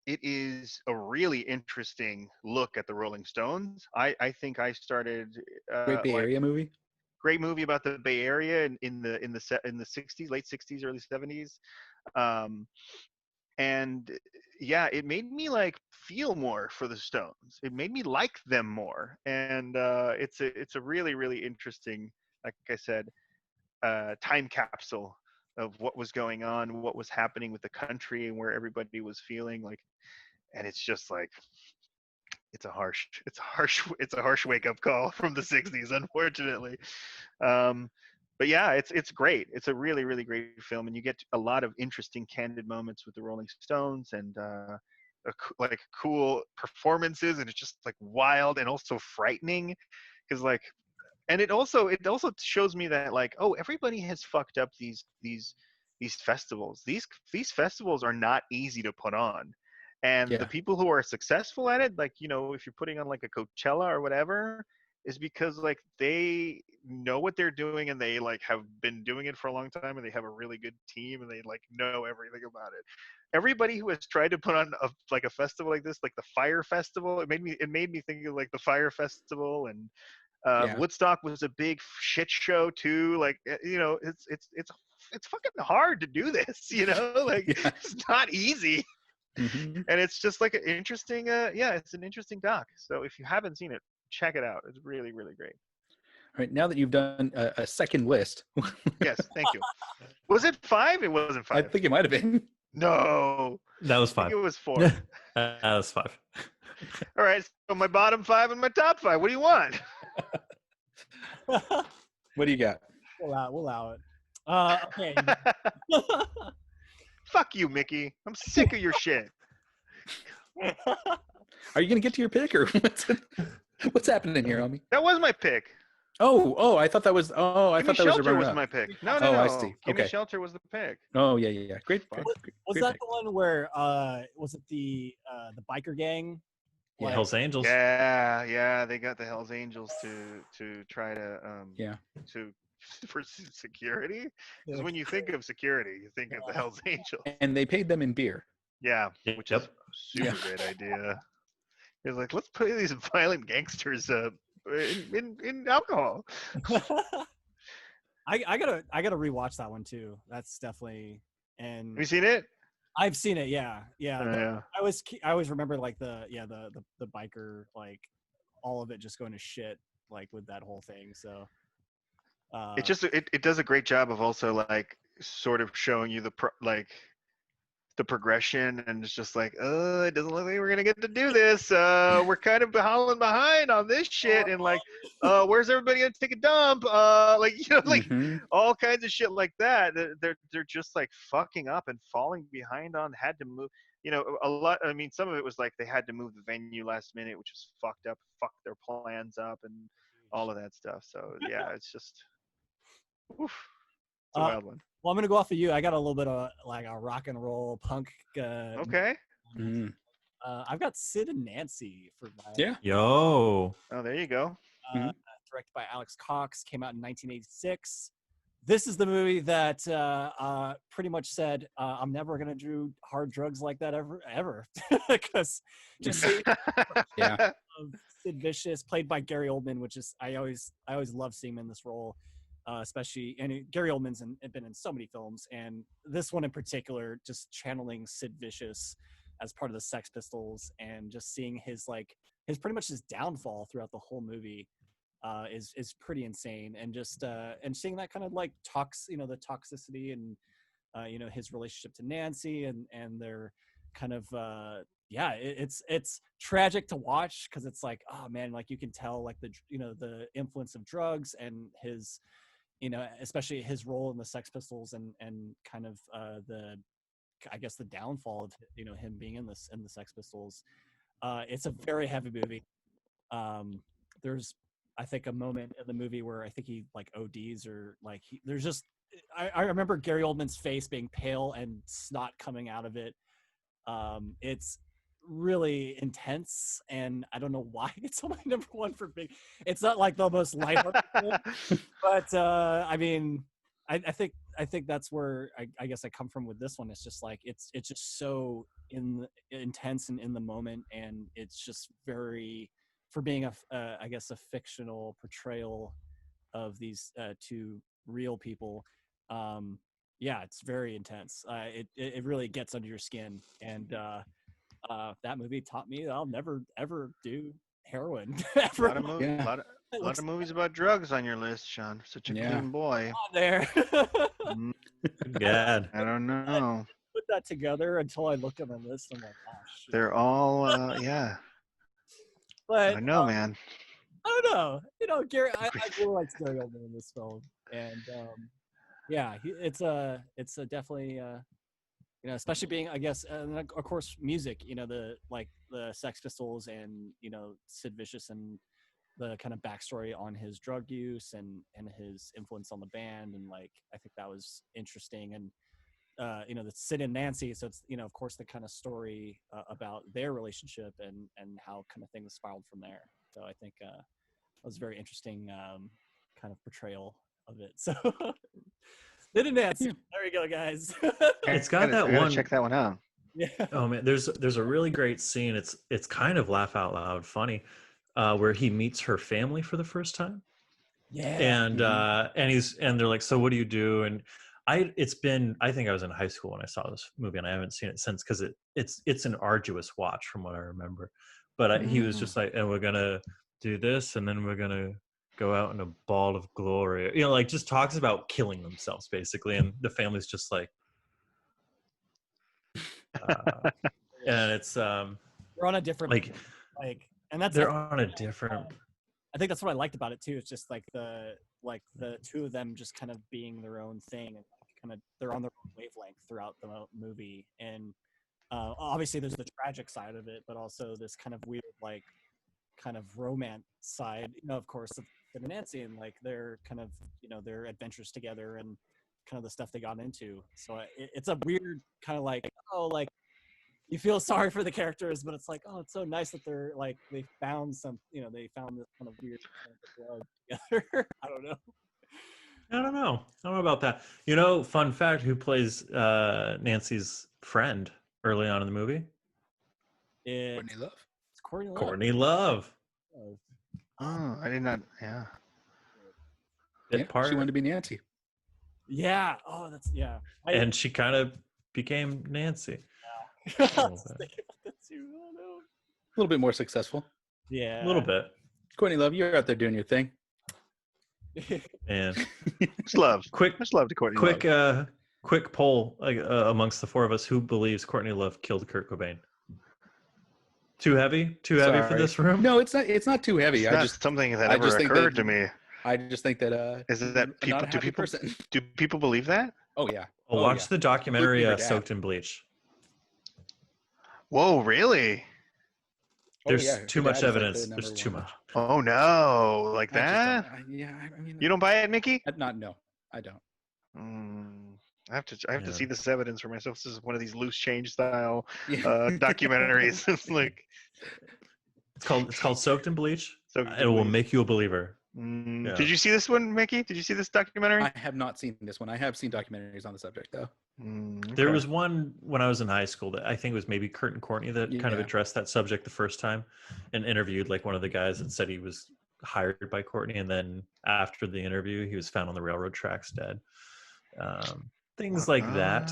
It is a really interesting look at the Rolling Stones. I think I started Great Bay like, Area movie. great movie about the Bay Area in the 60s, late 60s, early 70s. Um, and yeah, it made me like feel more for the Stones. It made me like them more. And it's a really interesting, like I said, time capsule of what was going on, what was happening with the country, and where everybody was feeling like. And it's just like, it's a harsh wake up call from the 60s, unfortunately. But yeah, it's great. It's a really great film, and you get a lot of interesting candid moments with the Rolling Stones, and like cool performances, and it's just like wild and also frightening, because like, and it also shows me that like, oh, everybody has fucked up these festivals. These festivals are not easy to put on. And Yeah. the people who are successful at it, like, if you're putting on like a Coachella or whatever, is because like they know what they're doing and they like have been doing it for a long time and they have a really good team and they like know everything about it. Everybody who has tried to put on a festival like this, like the Fire Festival, it made me think of like the Fire Festival, and Yeah. Woodstock was a big shit show too. Like, it's fucking hard to do this, like Yeah. it's not easy. Hmm. And it's just like an interesting, it's an interesting doc. So if you haven't seen it, check it out. It's really, really great. All right. Now that you've done a second list, Yes, thank you. Was it 5? It wasn't I 5. think it might have been. No, That was I think 5. it was 4. That was 5. All right, so my bottom 5 and my top 5. What do you want? What do you got? We'll allow it. Okay. Fuck you, Mickey. I'm sick of your shit. Are you gonna get to your pick, or what's happening here, homie? That was my pick. Oh, I thought that was. Oh, I Gimme thought that was Shelter your was runner-up. my pick. No, Oh, no. I see. Gimme Okay. Shelter was the pick. Oh, yeah. Great. Was great that pick. the one where was it the biker gang? Yeah, Like, Hell's Angels. Yeah, they got the Hell's Angels to try to Yeah. to for security. Because when you think of security, you think of the Hell's Angels. And they paid them in beer. Yeah, which is a super great idea. It's like, let's pay these violent gangsters in alcohol. I gotta rewatch that one too. That's definitely, and Have you seen it? I've seen it. Yeah. Yeah. I always remember like the biker, like all of it just going to shit, like with that whole thing. So It just it does a great job of also like sort of showing you the progression, and it's just like, it doesn't look like we're gonna get to do this. We're kind of hauling behind on this shit, and like, where's everybody gonna take a dump? Like, like Mhm. all kinds of shit like that. They're just like fucking up and falling behind on. Had to move, a lot. I mean, some of it was like they had to move the venue last minute, which was fucked up, fucked their plans up, and all of that stuff. So yeah, it's just, oof, it's a wild one. well, I'm gonna go off of you. I got a little bit of like a rock and roll punk. Okay. Mhm. I've got Sid and Nancy for my Yeah. Yo. Oh, there you go. Mhm. directed by Alex Cox, came out in 1986. This is the movie that pretty much said, I'm never going to do hard drugs like that ever. Because just seeing Yeah. Sid Vicious, played by Gary Oldman, which is, I always love seeing him in this role, especially, and Gary Oldman's been in so many films, and this one in particular, just channeling Sid Vicious as part of the Sex Pistols, and just seeing his pretty much his downfall throughout the whole movie. Is pretty insane, and just and seeing that kind of like the toxicity, and his relationship to Nancy, and their kind of it's tragic to watch, because it's like, oh man, like you can tell like the influence of drugs, and his especially his role in the Sex Pistols, and kind of I guess the downfall of him being in the Sex Pistols. It's a very heavy movie. There's, I think, a moment in the movie where I think he like ODs, or like there's just, I remember Gary Oldman's face being pale and snot coming out of it. It's really intense, and I don't know why it's on my number one for big. It's not like the most lighthearted thing, but I mean, I think that's where I guess I come from with this one. It's just like it's just so intense and in the moment, and it's just very, for being I guess a fictional portrayal of these two real people. Yeah, it's very intense. It really gets under your skin, and that movie taught me that I'll never ever do heroin A lot ever. of Yeah. a lot of movies about drugs on your list, Sean. Such a Yeah. clean boy. on there. God. I don't know. Put that together until I look at my list. I'm like, oh shit. They're all, yeah. But I know, man. I don't know. Gary, I really like Gary Oldman in this film, and yeah, it's a definitely especially being, I guess, and of course music. The Sex Pistols, and Sid Vicious, and the kind of backstory on his drug use, and his influence on the band, and like I think that was interesting, and the Sid and Nancy. So it's, of course, the kind of story about their relationship and how kind of things spiraled from there. So I think that was a very interesting kind of portrayal of it. So Sid and Nancy. Yeah. There we go, guys. It's got that I gotta one. check that one out. Yeah. Oh man, there's a really great scene. It's kind of laugh out loud funny, where he meets her family for the first time, Yeah. and they're like, so what do you do? And I think I was in high school when I saw this movie, and I haven't seen it since because it's an arduous watch from what I remember. But he was just like, and we're gonna do this, and then we're gonna go out in a ball of glory. Like just talks about killing themselves basically, and the family's just like. And it's They're on a different like and that's they're on a different. I think that's what I liked about it too. It's just like the two of them just kind of being their own thing and kind of they're on their own wavelength throughout the movie. And obviously there's the tragic side of it, but also this kind of weird like kind of romance side. Of course, of Sid and Nancy and like their kind of their adventures together and kind of the stuff they got into. So it's a weird kind of like you feel sorry for the characters, but it's like, oh, it's so nice that they're like they found this kind of weird blood together. I don't know. I don't know about that. Fun fact: who plays Nancy's friend early on in the movie? Courtney Love. It's Courtney Love. Courtney Love. Oh, I did not. Yeah. Bit part. She wanted to be Nancy. Yeah. Oh, that's yeah. And she kind of became Nancy. I A was little bit. thinking about that too. Oh no. A little bit more successful. Yeah. A little bit. Courtney Love, you're out there doing your thing. And Much love. quick Much love to Courtney Love. quick poll amongst the four of us: who believes Courtney Love killed Kurt Cobain? Too heavy? Too heavy for Sorry. this room? No, it's not. It's not too heavy. It's not something that I ever just think occurred that- to me. I just think that Is it that I'm people not a do happy people person. do people believe that? Oh yeah. Well, Oh, watch yeah. the documentary Including your dad. Soaked in Bleach. Whoa, really? There's yeah, too her much dad is, like, evidence. the number There's too one. much. Oh no, like I just that? don't- yeah, I mean, You don't buy it, Mickey? No, I don't. I have to Yeah. see this evidence for myself. This is one of these loose change style Yeah. documentaries. It's like It's called Soaked in Bleach. Soaked in It will Bleach. make you a believer. Yeah. Did you see this one, Mickey? Did you see this documentary? I have not seen this one. I have seen documentaries on the subject though. There Okay. was one when I was in high school that I think it was maybe Kurt and Courtney that kind of Yeah. addressed that subject the first time and interviewed like one of the guys that said he was hired by Courtney, and then after the interview he was found on the railroad tracks dead. Things like that.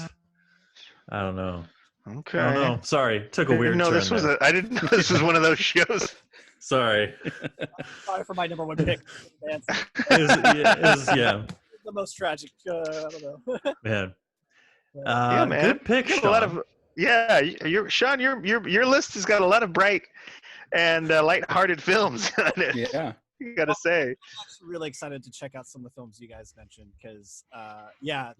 I don't know. Okay. I don't know. Sorry, took a weird No, turn this was there. I didn't know this was one of those shows. Sorry. Sorry for my number one pick. Nancy. Yeah, The most tragic. I don't know. man. Yeah, man. Good pick, You got a lot Sean. of Sean. Your list has got a lot of bright and lighthearted films on it. Yeah. You gotta say. I'm actually really excited to check out some of the films you guys mentioned because, those, Yeah.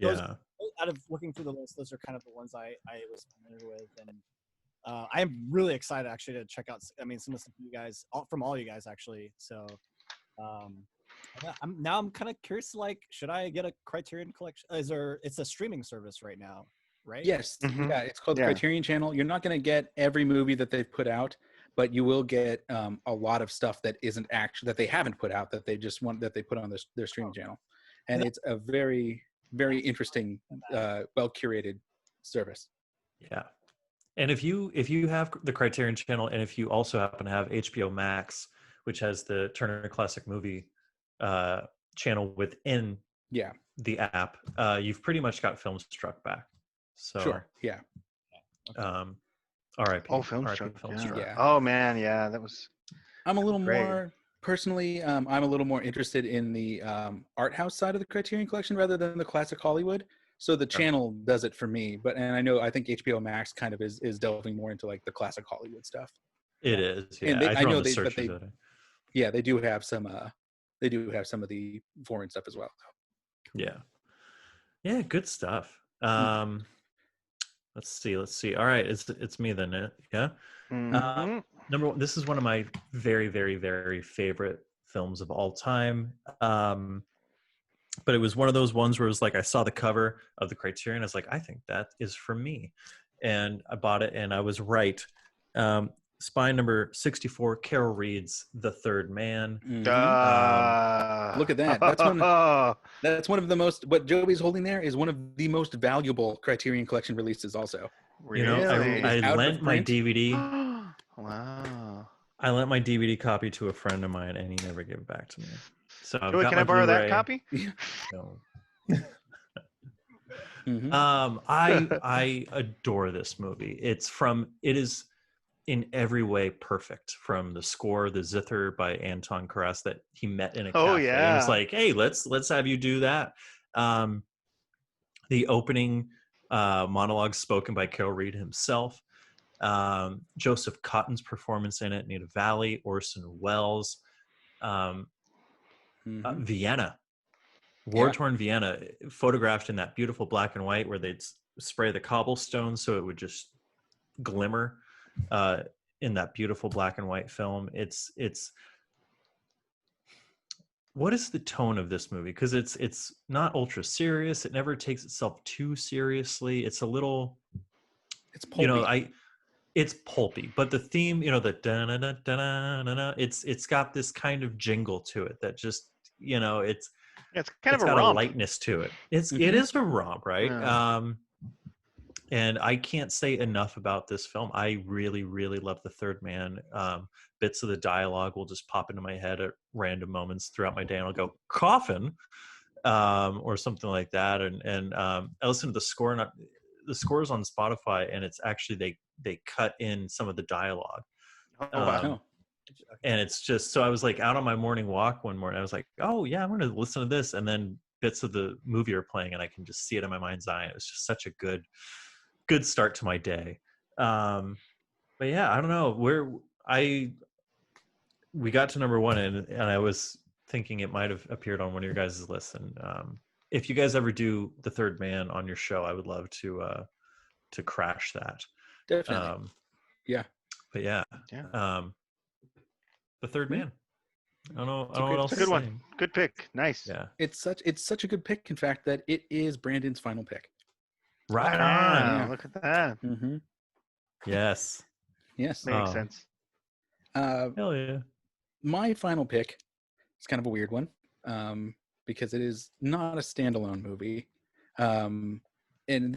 out of looking through the list, those are kind of the ones I was familiar with, and I am really excited actually to check out. I mean, some of the stuff you guys, from all you guys actually. So, yeah, I'm kind of curious. Like, should I get a Criterion Collection? It's a streaming service right now, right? Yes. Mhm. Yeah. It's called the Yeah. Criterion Channel. You're not going to get every movie that they've put out, but you will get a lot of stuff that isn't actually that they haven't put out that they just want that they put on their streaming channel, and it's a very very interesting, well curated service. Yeah. And if you have the Criterion channel, and if you also happen to have HBO Max, which has the Turner Classic Movie channel within Yeah. the app, you've pretty much got Film Struck back. So Sure. Yeah. R.I.P. Oh, film R.I.P. struck. Film Yeah. Struck. Yeah. Oh man, yeah, that was. I'm a little Great. more personally. I'm a little more interested in the art house side of the Criterion Collection rather than the classic Hollywood. So the channel does it for me. But I think HBO Max kind of is delving more into like the classic Hollywood stuff. It is. Yeah. And I throw in the but searches at it. yeah, they do have some. They do have some of the foreign stuff as well. Yeah. Yeah, good stuff. Let's see. All right, it's me then. Yeah. Mhm. Number one, this is one of my very, very, very favorite films of all time. but it was one of those ones where it was like I saw the cover of the Criterion. I was like, I think that is for me, and I bought it, and I was right. Spine number 64, Carol Reed's The Third Man. Look at that. That's one of the most, what Joby's holding there is one of the most valuable Criterion Collection releases also. You know, Really? I out of lent my print. DVD. Wow. I lent my DVD copy to a friend of mine, and he never gave it back to me. So I've Joey, got can my I borrow that Blu-ray. copy? No. Mhm. I adore this movie. It is in every way perfect, from the score, the Zither by Anton Karas that he met in a Oh, cafe. yeah. And it's like, hey, let's have you do that. The opening monologue spoken by Carol Reed himself. Joseph Cotton's performance in it, Nita Valley, Orson Welles, Vienna. War-torn Vienna, photographed in that beautiful black and white where they'd spray the cobblestones so it would just glimmer in that beautiful black and white film. It's what is the tone of this movie? Because it's not ultra serious. It never takes itself too seriously. It's a little, It's pulpy. It's pulpy, but the theme, the da-na-na-na-na-na, it's got this kind of jingle to it that just, it's kind of a got romp. a lightness to it. It is a romp, right? Yeah. And I can't say enough about this film. I really, really love The Third Man. Bits of the dialogue will just pop into my head at random moments throughout my day, and I'll go coffin, or something like that. And I listen to the score. The score's on Spotify, and it's actually they cut in some of the dialogue. Oh, wow. And it's just, so I was like out on my morning walk one morning. I was like, oh yeah, I'm going to listen to this, and then bits of the movie are playing, and I can just see it in my mind's eye. It was just such a good start to my day. But yeah, I don't know where we got to number one, and I was thinking it might have appeared on one of your guys' lists. And if you guys ever do The Third Man on your show, I would love to crash that. Definitely. Yeah. But yeah. The Third Man. I don't know what else It's a good to say. one. Good pick. Nice. Yeah. It's such a good pick, in fact, that it is Brandon's final pick. Right on. Yeah. Look at that. Yes. Yes. Makes sense. Hell yeah. My final pick is kind of a weird one, because it is not a standalone movie. And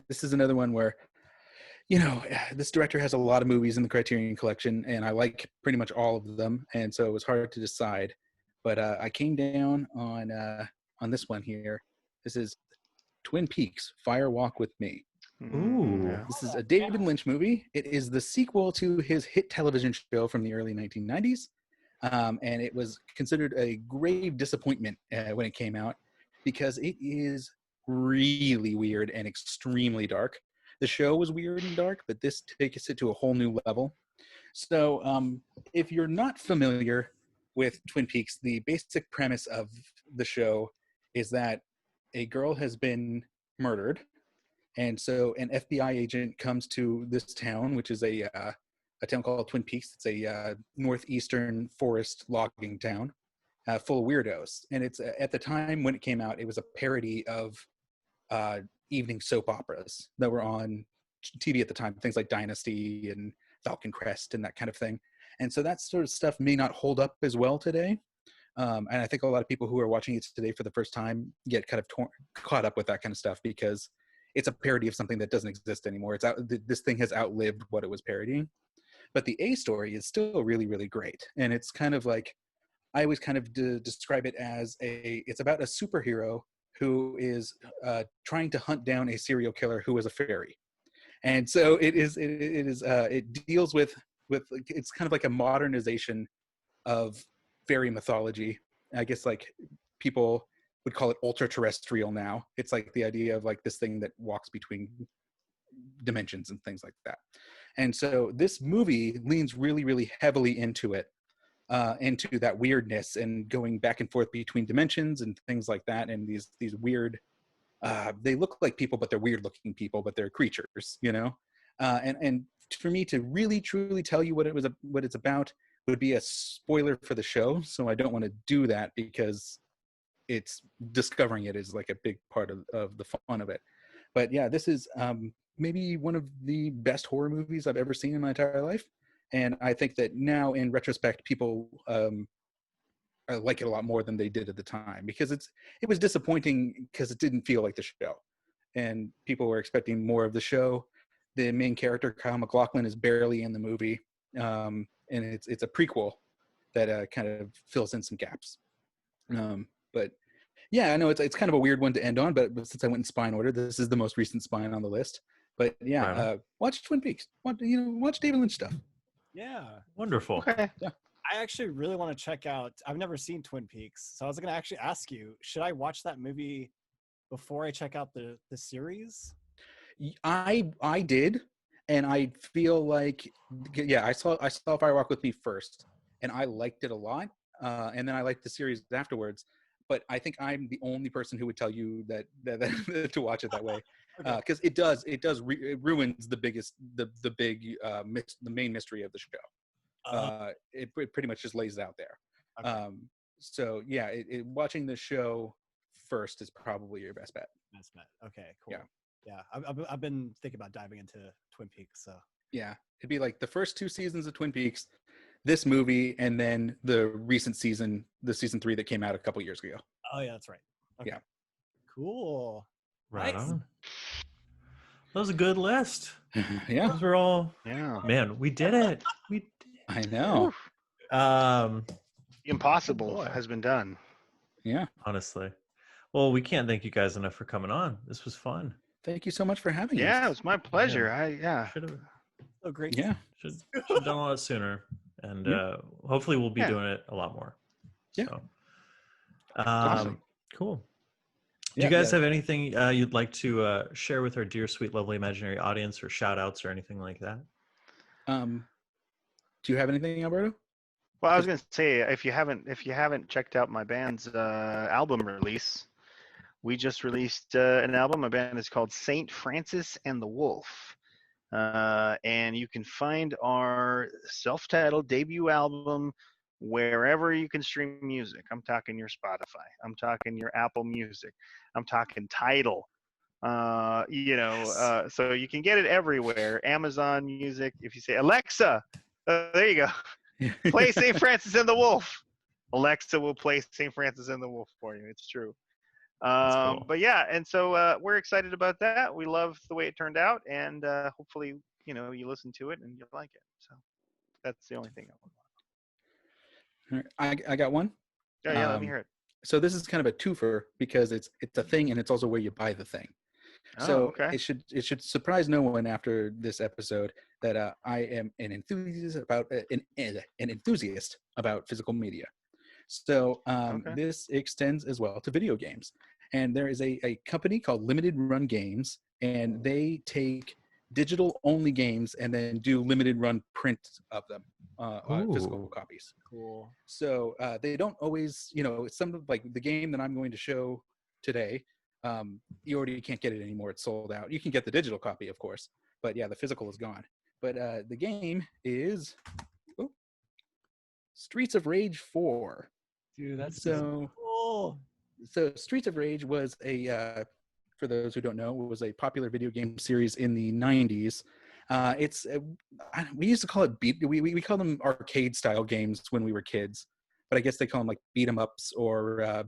this is another one where, this director has a lot of movies in the Criterion Collection, and I like pretty much all of them, and so it was hard to decide. But I came down on this one here. This is Twin Peaks: Fire Walk with Me. Ooh. This is a David Lynch movie. It is the sequel to his hit television show from the early 1990s, and it was considered a grave disappointment when it came out, because it is really weird and extremely dark. The show was weird and dark, but this takes it to a whole new level. So if you're not familiar with Twin Peaks, the basic premise of the show is that a girl has been murdered, and so an FBI agent comes to this town, which is a town called Twin Peaks. It's a northeastern forest logging town full of weirdos. And it's at the time when it came out, it was a parody of evening soap operas that were on TV at the time, things like Dynasty and Falcon Crest and that kind of thing. And so that sort of stuff may not hold up as well today. And I think a lot of people who are watching it today for the first time get kind of caught up with that kind of stuff, because it's a parody of something that doesn't exist anymore. This thing has outlived what it was parodying. But the A story is still really, really great. And it's kind of like, I always kind of describe it as it's about a superhero who is trying to hunt down a serial killer who is a fairy. And so it deals with it's kind of like a modernization of fairy mythology. I guess like people would call it ultra terrestrial now. It's like the idea of like this thing that walks between dimensions and things like that. And so this movie leans really, really heavily into it, into that weirdness and going back and forth between dimensions and things like that. And these weird, they look like people, but they're weird looking people, but they're creatures, and for me to really truly tell you what it's about would be a spoiler for the show. So I don't want to do that, because it's discovering it is like a big part of the fun of it. But yeah, this is maybe one of the best horror movies I've ever seen in my entire life. And I think that now in retrospect, people like it a lot more than they did at the time, because it was disappointing because it didn't feel like the show. And people were expecting more of the show. The main character, Kyle MacLachlan, is barely in the movie. And it's a prequel that kind of fills in some gaps. But yeah, I know it's kind of a weird one to end on, but since I went in spine order, this is the most recent spine on the list. But yeah, Right. watch Twin Peaks. Watch David Lynch stuff. Yeah. Wonderful. Okay. I actually really want to check out. I've never seen Twin Peaks, so I was going to actually ask you: should I watch that movie before I check out the series? I did, and I feel like I saw Fire Walk with Me first, and I liked it a lot, and then I liked the series afterwards. But I think I'm the only person who would tell you that to watch it that way, because it ruins the main mystery of the show. It pretty much just lays it out there. Okay. So yeah, watching the show first is probably your best bet. That's bet. Okay, cool. Yeah. I've been thinking about diving into Twin Peaks. So Yeah, it'd be like the first 2 seasons of Twin Peaks, this movie, and then the recent season, the season 3 that came out a couple years ago. oh yeah, that's right. Okay. Yeah. Cool. Right Nice. on. That was a good list. Yeah, Those were all. Yeah. Man, we did it. We did. I know. Impossible Boy. has been done. Yeah, Honestly. Well, we can't thank you guys enough for coming on. This was fun. thank you so much for having us. Yeah, it was my pleasure. Should have Oh great. Yeah, should have done a lot sooner, and Yeah. hopefully we'll be Yeah. doing it a lot more. Yeah. So, Awesome. cool. Do Yeah, you guys yeah. have anything you'd like to share with our dear, sweet, lovely imaginary audience, or shout outs or anything like that? Do you have anything, Alberto? Well, I was going to say, if you haven't checked out my band's album release, we just released an album. My band is called Saint Francis and the Wolf, and you can find our self-titled debut album wherever you can stream music. I'm talking your Spotify. I'm talking your Apple Music. I'm talking Tidal. So you can get it everywhere. Amazon Music. If you say Alexa, there you go. Play St. Francis and the Wolf. Alexa will play St. Francis and the Wolf for you. It's true. Cool. But yeah, and so we're excited about that. We love the way it turned out, and hopefully, you listen to it and you like it. So that's the only thing I want. All right, I got one. Yeah, let me hear it. So this is kind of a twofer because it's a thing, and it's also where you buy the thing. Oh, So okay. it should surprise no one after this episode that I am an enthusiast about physical media. So Okay. this extends as well to video games. And there is a company called Limited Run Games, and they take digital only games and then do limited run print of them on physical copies. Cool. So they don't always, some of like the game that I'm going to show today, you already can't get it anymore. It's sold out. You can get the digital copy, of course, but yeah, the physical is gone. But the game is Streets of Rage 4. Dude, that's So cool. So Streets of Rage was for those who don't know, was a popular video game series in the 90s. We used to call it we call them arcade style games when we were kids, but I guess they call them like beat 'em ups or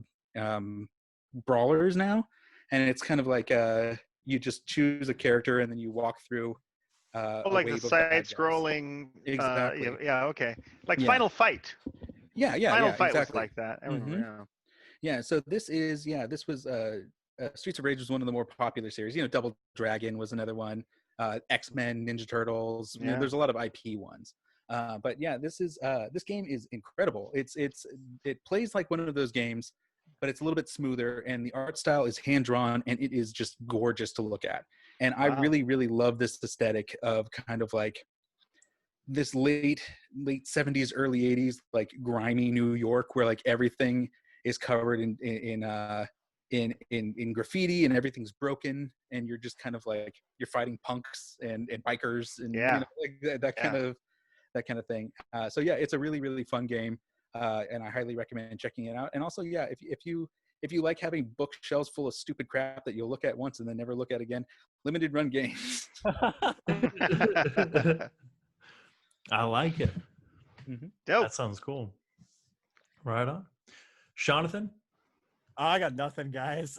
brawlers now. And it's kind of like you just choose a character and then you walk through. Like the side-scrolling. Exactly. Okay. Like Yeah. Final Fight. Yeah, Final Fight exactly. was like that. I remember, Mm-hmm. Yeah, so this was Streets of Rage was one of the more popular series. Double Dragon was another one. X-Men, Ninja Turtles. Yeah. There's a lot of IP ones. But yeah, this game is incredible. It plays like one of those games, but it's a little bit smoother, and the art style is hand drawn, and it is just gorgeous to look at. And I Wow. really, really love this aesthetic of kind of like this late 70s, early 80s, like grimy New York, where like everything is covered in graffiti and everything's broken, and you're just kind of like you're fighting punks and bikers and like that kind of thing. So yeah, it's a really, really fun game, and I highly recommend checking it out. And also, yeah, if if you like having bookshelves full of stupid crap that you'll look at once and then never look at again, limited run games. I like it. Dope. That sounds cool. Right on. Jonathan? I got nothing, guys.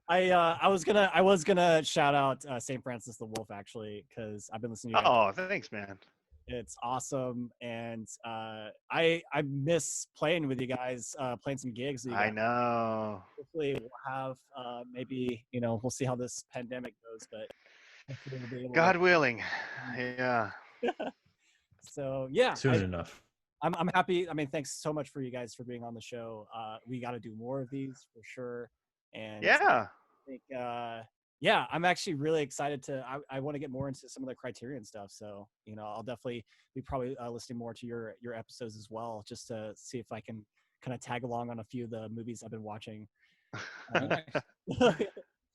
I was gonna shout out St. Francis the Wolf actually, because I've been listening to you guys. Oh, thanks, man. It's awesome, and I miss playing with you guys, playing some gigs. With you I guys. know. Hopefully, we'll have maybe we'll see how this pandemic goes, but hopefully we'll be able God willing. Yeah. So yeah, Soon enough. I'm happy. I mean, thanks so much for you guys for being on the show. We got to do more of these for sure. And Yeah. I think, yeah, I'm actually really excited to. I want to get more into some of the Criterion stuff. So I'll definitely be probably listening more to your episodes as well, just to see if I can kind of tag along on a few of the movies I've been watching.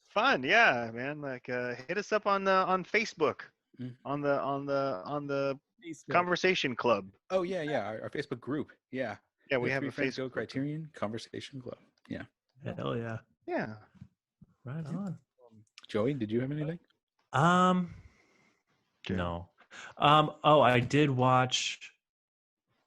Fun, yeah, man. Like, hit us up on Facebook, Mhm. on the Facebook. Conversation Club. Oh yeah, our Facebook group. Yeah, Yeah, we The have Three a Friends Go Facebook. Criterion Conversation Club. Yeah. Hell yeah. Yeah. Right on. Joey, did you have anything? No. Oh, I did watch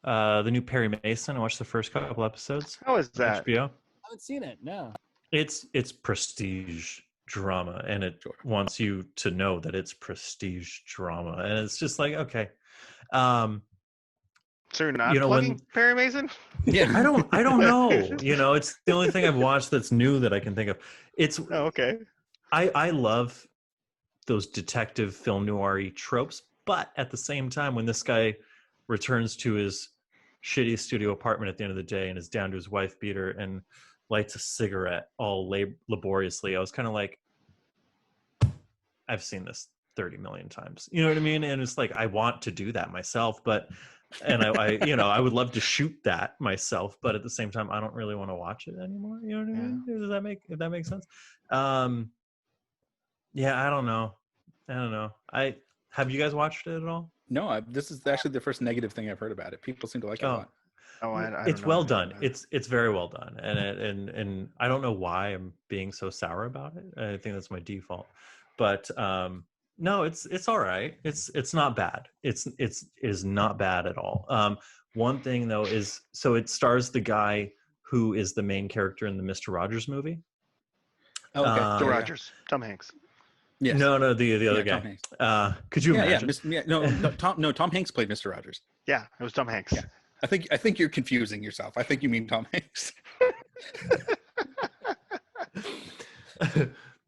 the new Perry Mason. I watched the first couple episodes. How is on that? HBO. I haven't seen it. No. It's prestige drama, and it Sure. wants you to know that it's prestige drama, and it's just like, okay. So you're not You know, plugging when- Perry Mason? Yeah. I don't know. It's the only thing I've watched that's new that I can think of. It's Oh, okay. I love those detective film noir-y tropes, but at the same time, when this guy returns to his shitty studio apartment at the end of the day and is down to his wife beater and lights a cigarette all laboriously, I was kind of like, I've seen this 30 million times. You know what I mean? And it's like, I want to do that myself, but I would love to shoot that myself, but at the same time, I don't really want to watch it anymore. You know what I mean? If that makes sense? Yeah, I don't know. Have you guys watched it at all? No, this is actually the first negative thing I've heard about it. People seem to like it a lot. Oh, I It's don't know well anything done. about it. It's very well done, and I don't know why I'm being so sour about it. I think that's my default, but no, it's all right. It's not bad. It is not bad at all. One thing though is, so it stars the guy who is the main character in the Mr. Rogers movie. Oh, okay. Bill Yeah. Rogers, Tom Hanks. Yes. No, the other Yeah, Tom guy. Hanks. Could you Yeah, imagine? Tom Hanks played Mr. Rogers. Yeah, it was Tom Hanks. Yeah. I think you're confusing yourself. I think you mean Tom Hanks.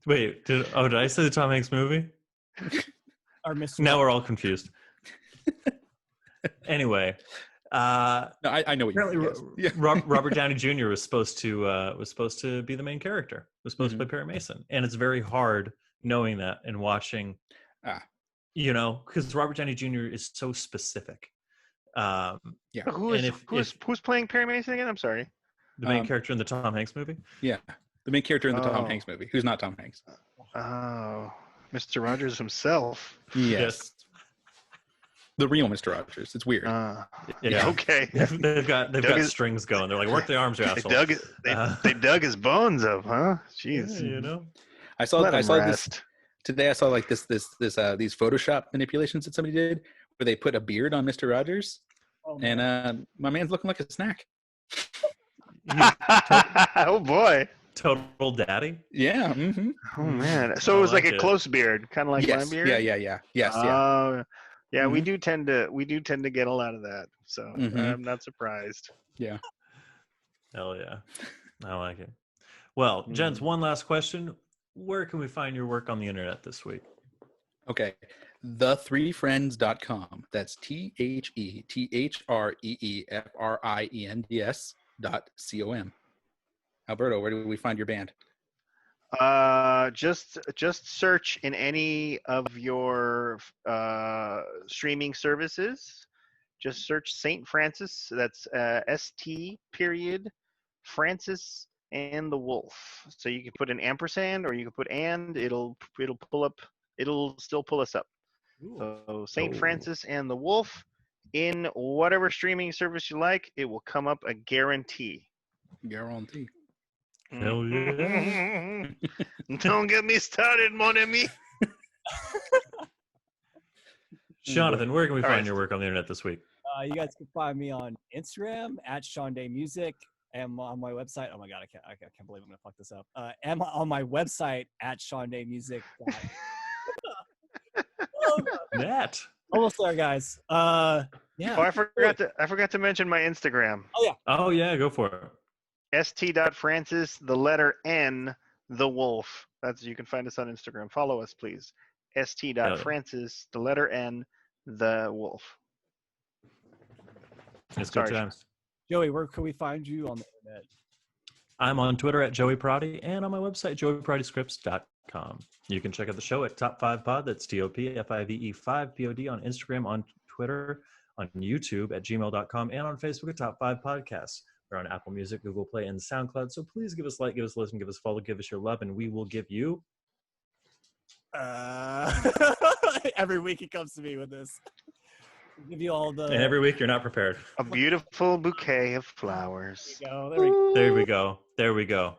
Wait, did I say the Tom Hanks movie? Or Mr. Now we're all confused. Anyway, No, I know what you apparently mean. Yes. Yeah. Robert Downey Jr. was supposed to be the main character. Was supposed to play Perry Mason, and it's very hard knowing that and watching. Because Robert Downey Jr. is so specific. Yeah. Who's playing Perry Mason again? I'm sorry. The main character in the Tom Hanks movie? Yeah. The main character in the Tom Oh. Hanks movie, who's not Tom Hanks. Oh, Mr. Rogers himself. Yes. The real Mr. Rogers. It's weird. Yeah. Okay. They've got strings going. They're like, work the arms, you asshole. They dug his bones up, huh? Jeez. Yeah, I saw Let him this rest. today. I saw like these Photoshop manipulations that somebody did where they put a beard on Mr. Rogers, Oh, and my man's looking like a snack. Oh boy. Total daddy. Yeah. Mm-hmm. Oh man. So it was like a close beard, kind of like Yes. my beard. Yeah. Yes. Yeah. Yeah. We do tend to get a lot of that. So Mhm. I'm not surprised. Yeah. Hell yeah. I like it. Well, gents, one last question. Where can we find your work on the internet this week? Okay. The3friends.com. That's TheThreefriends.com. Alberto, where do we find your band? Just search in any of your streaming services. Just search Saint Francis. That's ST period Francis and the Wolf. So you can put an ampersand or you can put and. It'll pull up. It'll still pull us up. So Saint Francis and the Wolf, in whatever streaming service you like, it will come up, a guarantee. Guarantee. Hell yeah. Don't get me started, mon ami. Jonathan, where can we All find right. your work on the internet this week? You guys can find me on Instagram at Sean Day Music. And on my website. Oh my god, I can't believe I'm gonna fuck this up. Am on my website at Sean Day Music. That. Almost there, guys. Yeah. Oh, I forgot to mention my Instagram. Oh yeah, go for it. st.francis, the letter N, the wolf. You can find us on Instagram. Follow us, please. st.francis, the letter N, the wolf. It's good Sorry. times. Joey, where can we find you on the internet? I'm on Twitter at Joey Prodi and on my website, joeyprodiscripts.com. You can check out the show at Top 5 Pod. That's TOPFIVE 5 POD on Instagram, on Twitter, on YouTube at gmail.com, and on Facebook at Top 5 Podcasts. We're on Apple Music, Google Play, and SoundCloud. So please give us a like, give us a listen, give us a follow, give us your love, and we will give you... Every week he comes to me with this. I'll give you all the... And every week you're not prepared. A beautiful bouquet of flowers. There we go. There we go.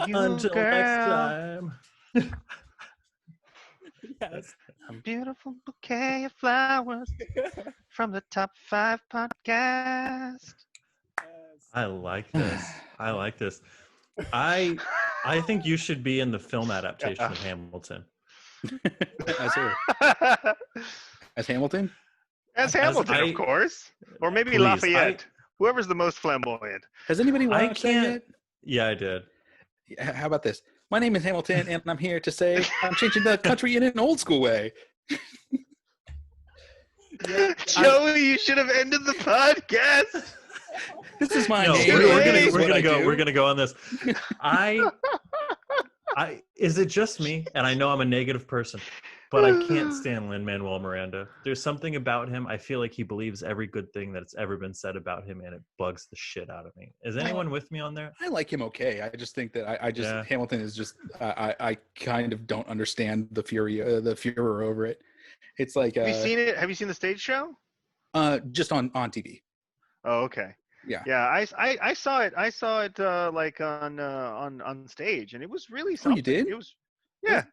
You, Until girl, next time. Yes. a beautiful bouquet of flowers from the Top 5 Podcast. I like this. I like this. I think you should be in the film adaptation of Hamilton. As who? As Hamilton? As Hamilton, of course. Or maybe Please, Lafayette. Whoever's the most flamboyant. Has anybody watched that yet? Yeah, I did. How about this? My name is Hamilton, and I'm here to say I'm changing the country in an old school way. Joey, you should have ended the podcast. This is my No, name. we're gonna go on this. Is it just me? And I know I'm a negative person, but I can't stand Lin-Manuel Miranda. There's something about him. I feel like he believes every good thing that's ever been said about him, and it bugs the shit out of me. Is anyone with me on there? I like him okay. I just think that Hamilton is just I kind of don't understand the furor over it. It's like Have you seen it? Have you seen the stage show? Just on TV. Oh, okay. Yeah. Yeah, I saw it. I saw it like on stage, and it was really something. Oh, you did? It was. Yeah.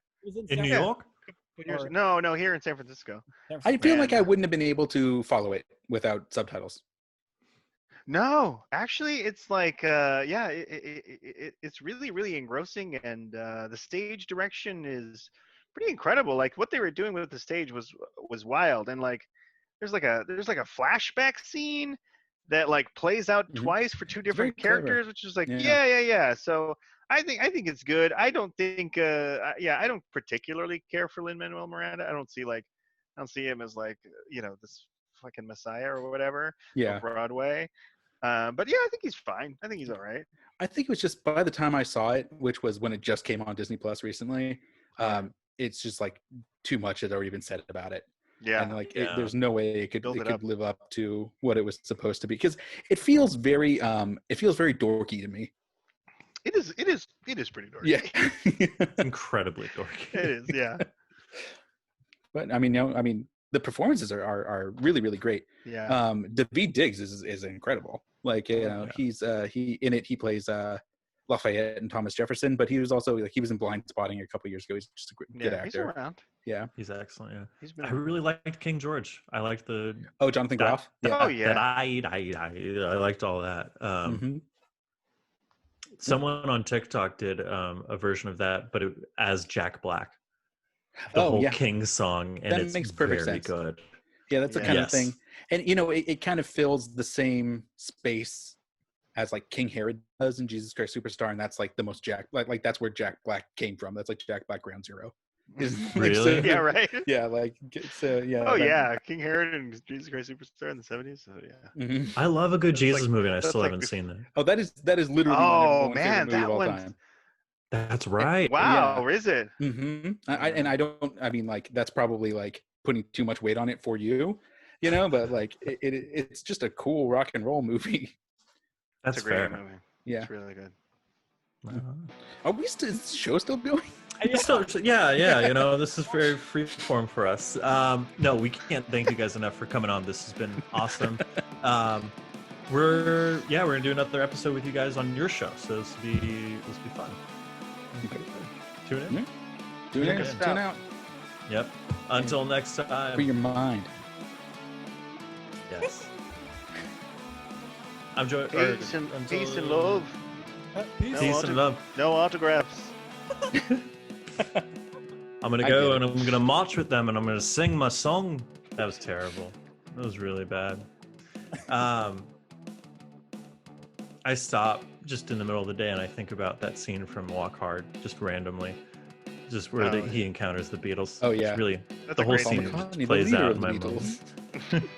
In New York? No, here in San Francisco. I feel like I Man. wouldn't have been able to follow it without subtitles. No, actually, it's like it's really really engrossing, and the stage direction is pretty incredible. Like what they were doing with the stage was wild, and like there's like a flashback scene that like plays out twice for two different characters, which is like yeah. So I think it's good. I don't think I don't particularly care for Lin-Manuel Miranda. I don't see him as like this fucking messiah or whatever. Yeah. Of Broadway. But yeah, I think he's fine. I think he's all right. I think it was just by the time I saw it, which was when it just came on Disney Plus recently, it's just like too much had already been said about it. Yeah. And there's no way it could Build it up. live up to what it was supposed to be, because it feels very dorky to me. It is pretty dorky. Yeah. Incredibly dorky. It is, yeah. But I mean, the performances are really, really great. Yeah. Daveed Diggs is incredible. Like, he's he plays Lafayette and Thomas Jefferson, but he was also he was in Blind Spotting a couple years ago. He's just a good actor. He's around. Yeah. He's excellent, yeah. Been I really liked King George. I liked the... Oh, Jonathan Groff? I liked all that. Someone on TikTok did a version of that, but as Jack Black. The whole King song, and it makes perfect sense. Good. Yeah, that's the kind of thing. And, it kind of fills the same space as like King Herod does in Jesus Christ Superstar, and that's like the most like that's where Jack Black came from. That's like Jack Black Ground Zero. Really? Yeah, right. Yeah, yeah. Oh yeah, King Herod and Jesus Christ Superstar in the 70s. So yeah. Mm-hmm. I love a good Jesus movie, and I still haven't seen that. Oh, that is literally. Oh man, that one. That's right. Wow, yeah. Is it? Mm-hmm. I mean, like that's probably like putting too much weight on it for you, but like it's just a cool rock and roll movie. That's a great fair. movie. Yeah, it's really good. Are we still? Is the show still going? Yeah. This is very free form for us. No, we can't thank you guys enough for coming on. This has been awesome. we're gonna do another episode with you guys on your show. So this will be fun. Okay. Tune in. Yeah. Tune in. Check us Tune out. out. Yep. Until next For time. your mind. Yes. I'm Joe. Peace and love. Peace. Peace and love. No autographs. I'm gonna I go get and it. I'm gonna march with them and I'm gonna sing my song. That was terrible. That was really bad. I stop just in the middle of the day and I think about that scene from Walk Hard, just randomly, just where Oh, he encounters the Beatles. Oh, It's yeah. really That's the a whole great scene scene. just McCartney, the plays leader out of in the my Beatles. mind.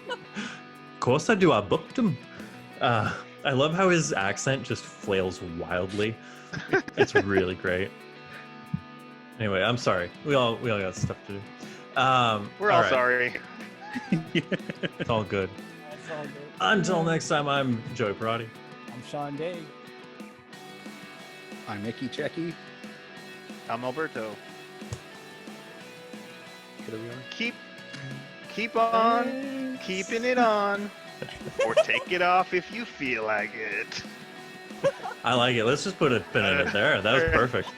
Of course I do. I booked him. I love how his accent just flails wildly. It's really great. Anyway, I'm sorry. We all got stuff to do. We're all right. sorry. It's all good. That's all good. Until next time, I'm Joey Parati. I'm Sean Day. I'm Mickey Checky. I'm Alberto. Here we are. Keep on keeping it on, or take it off if you feel like it. I like it. Let's just put a pin in it there. That was perfect.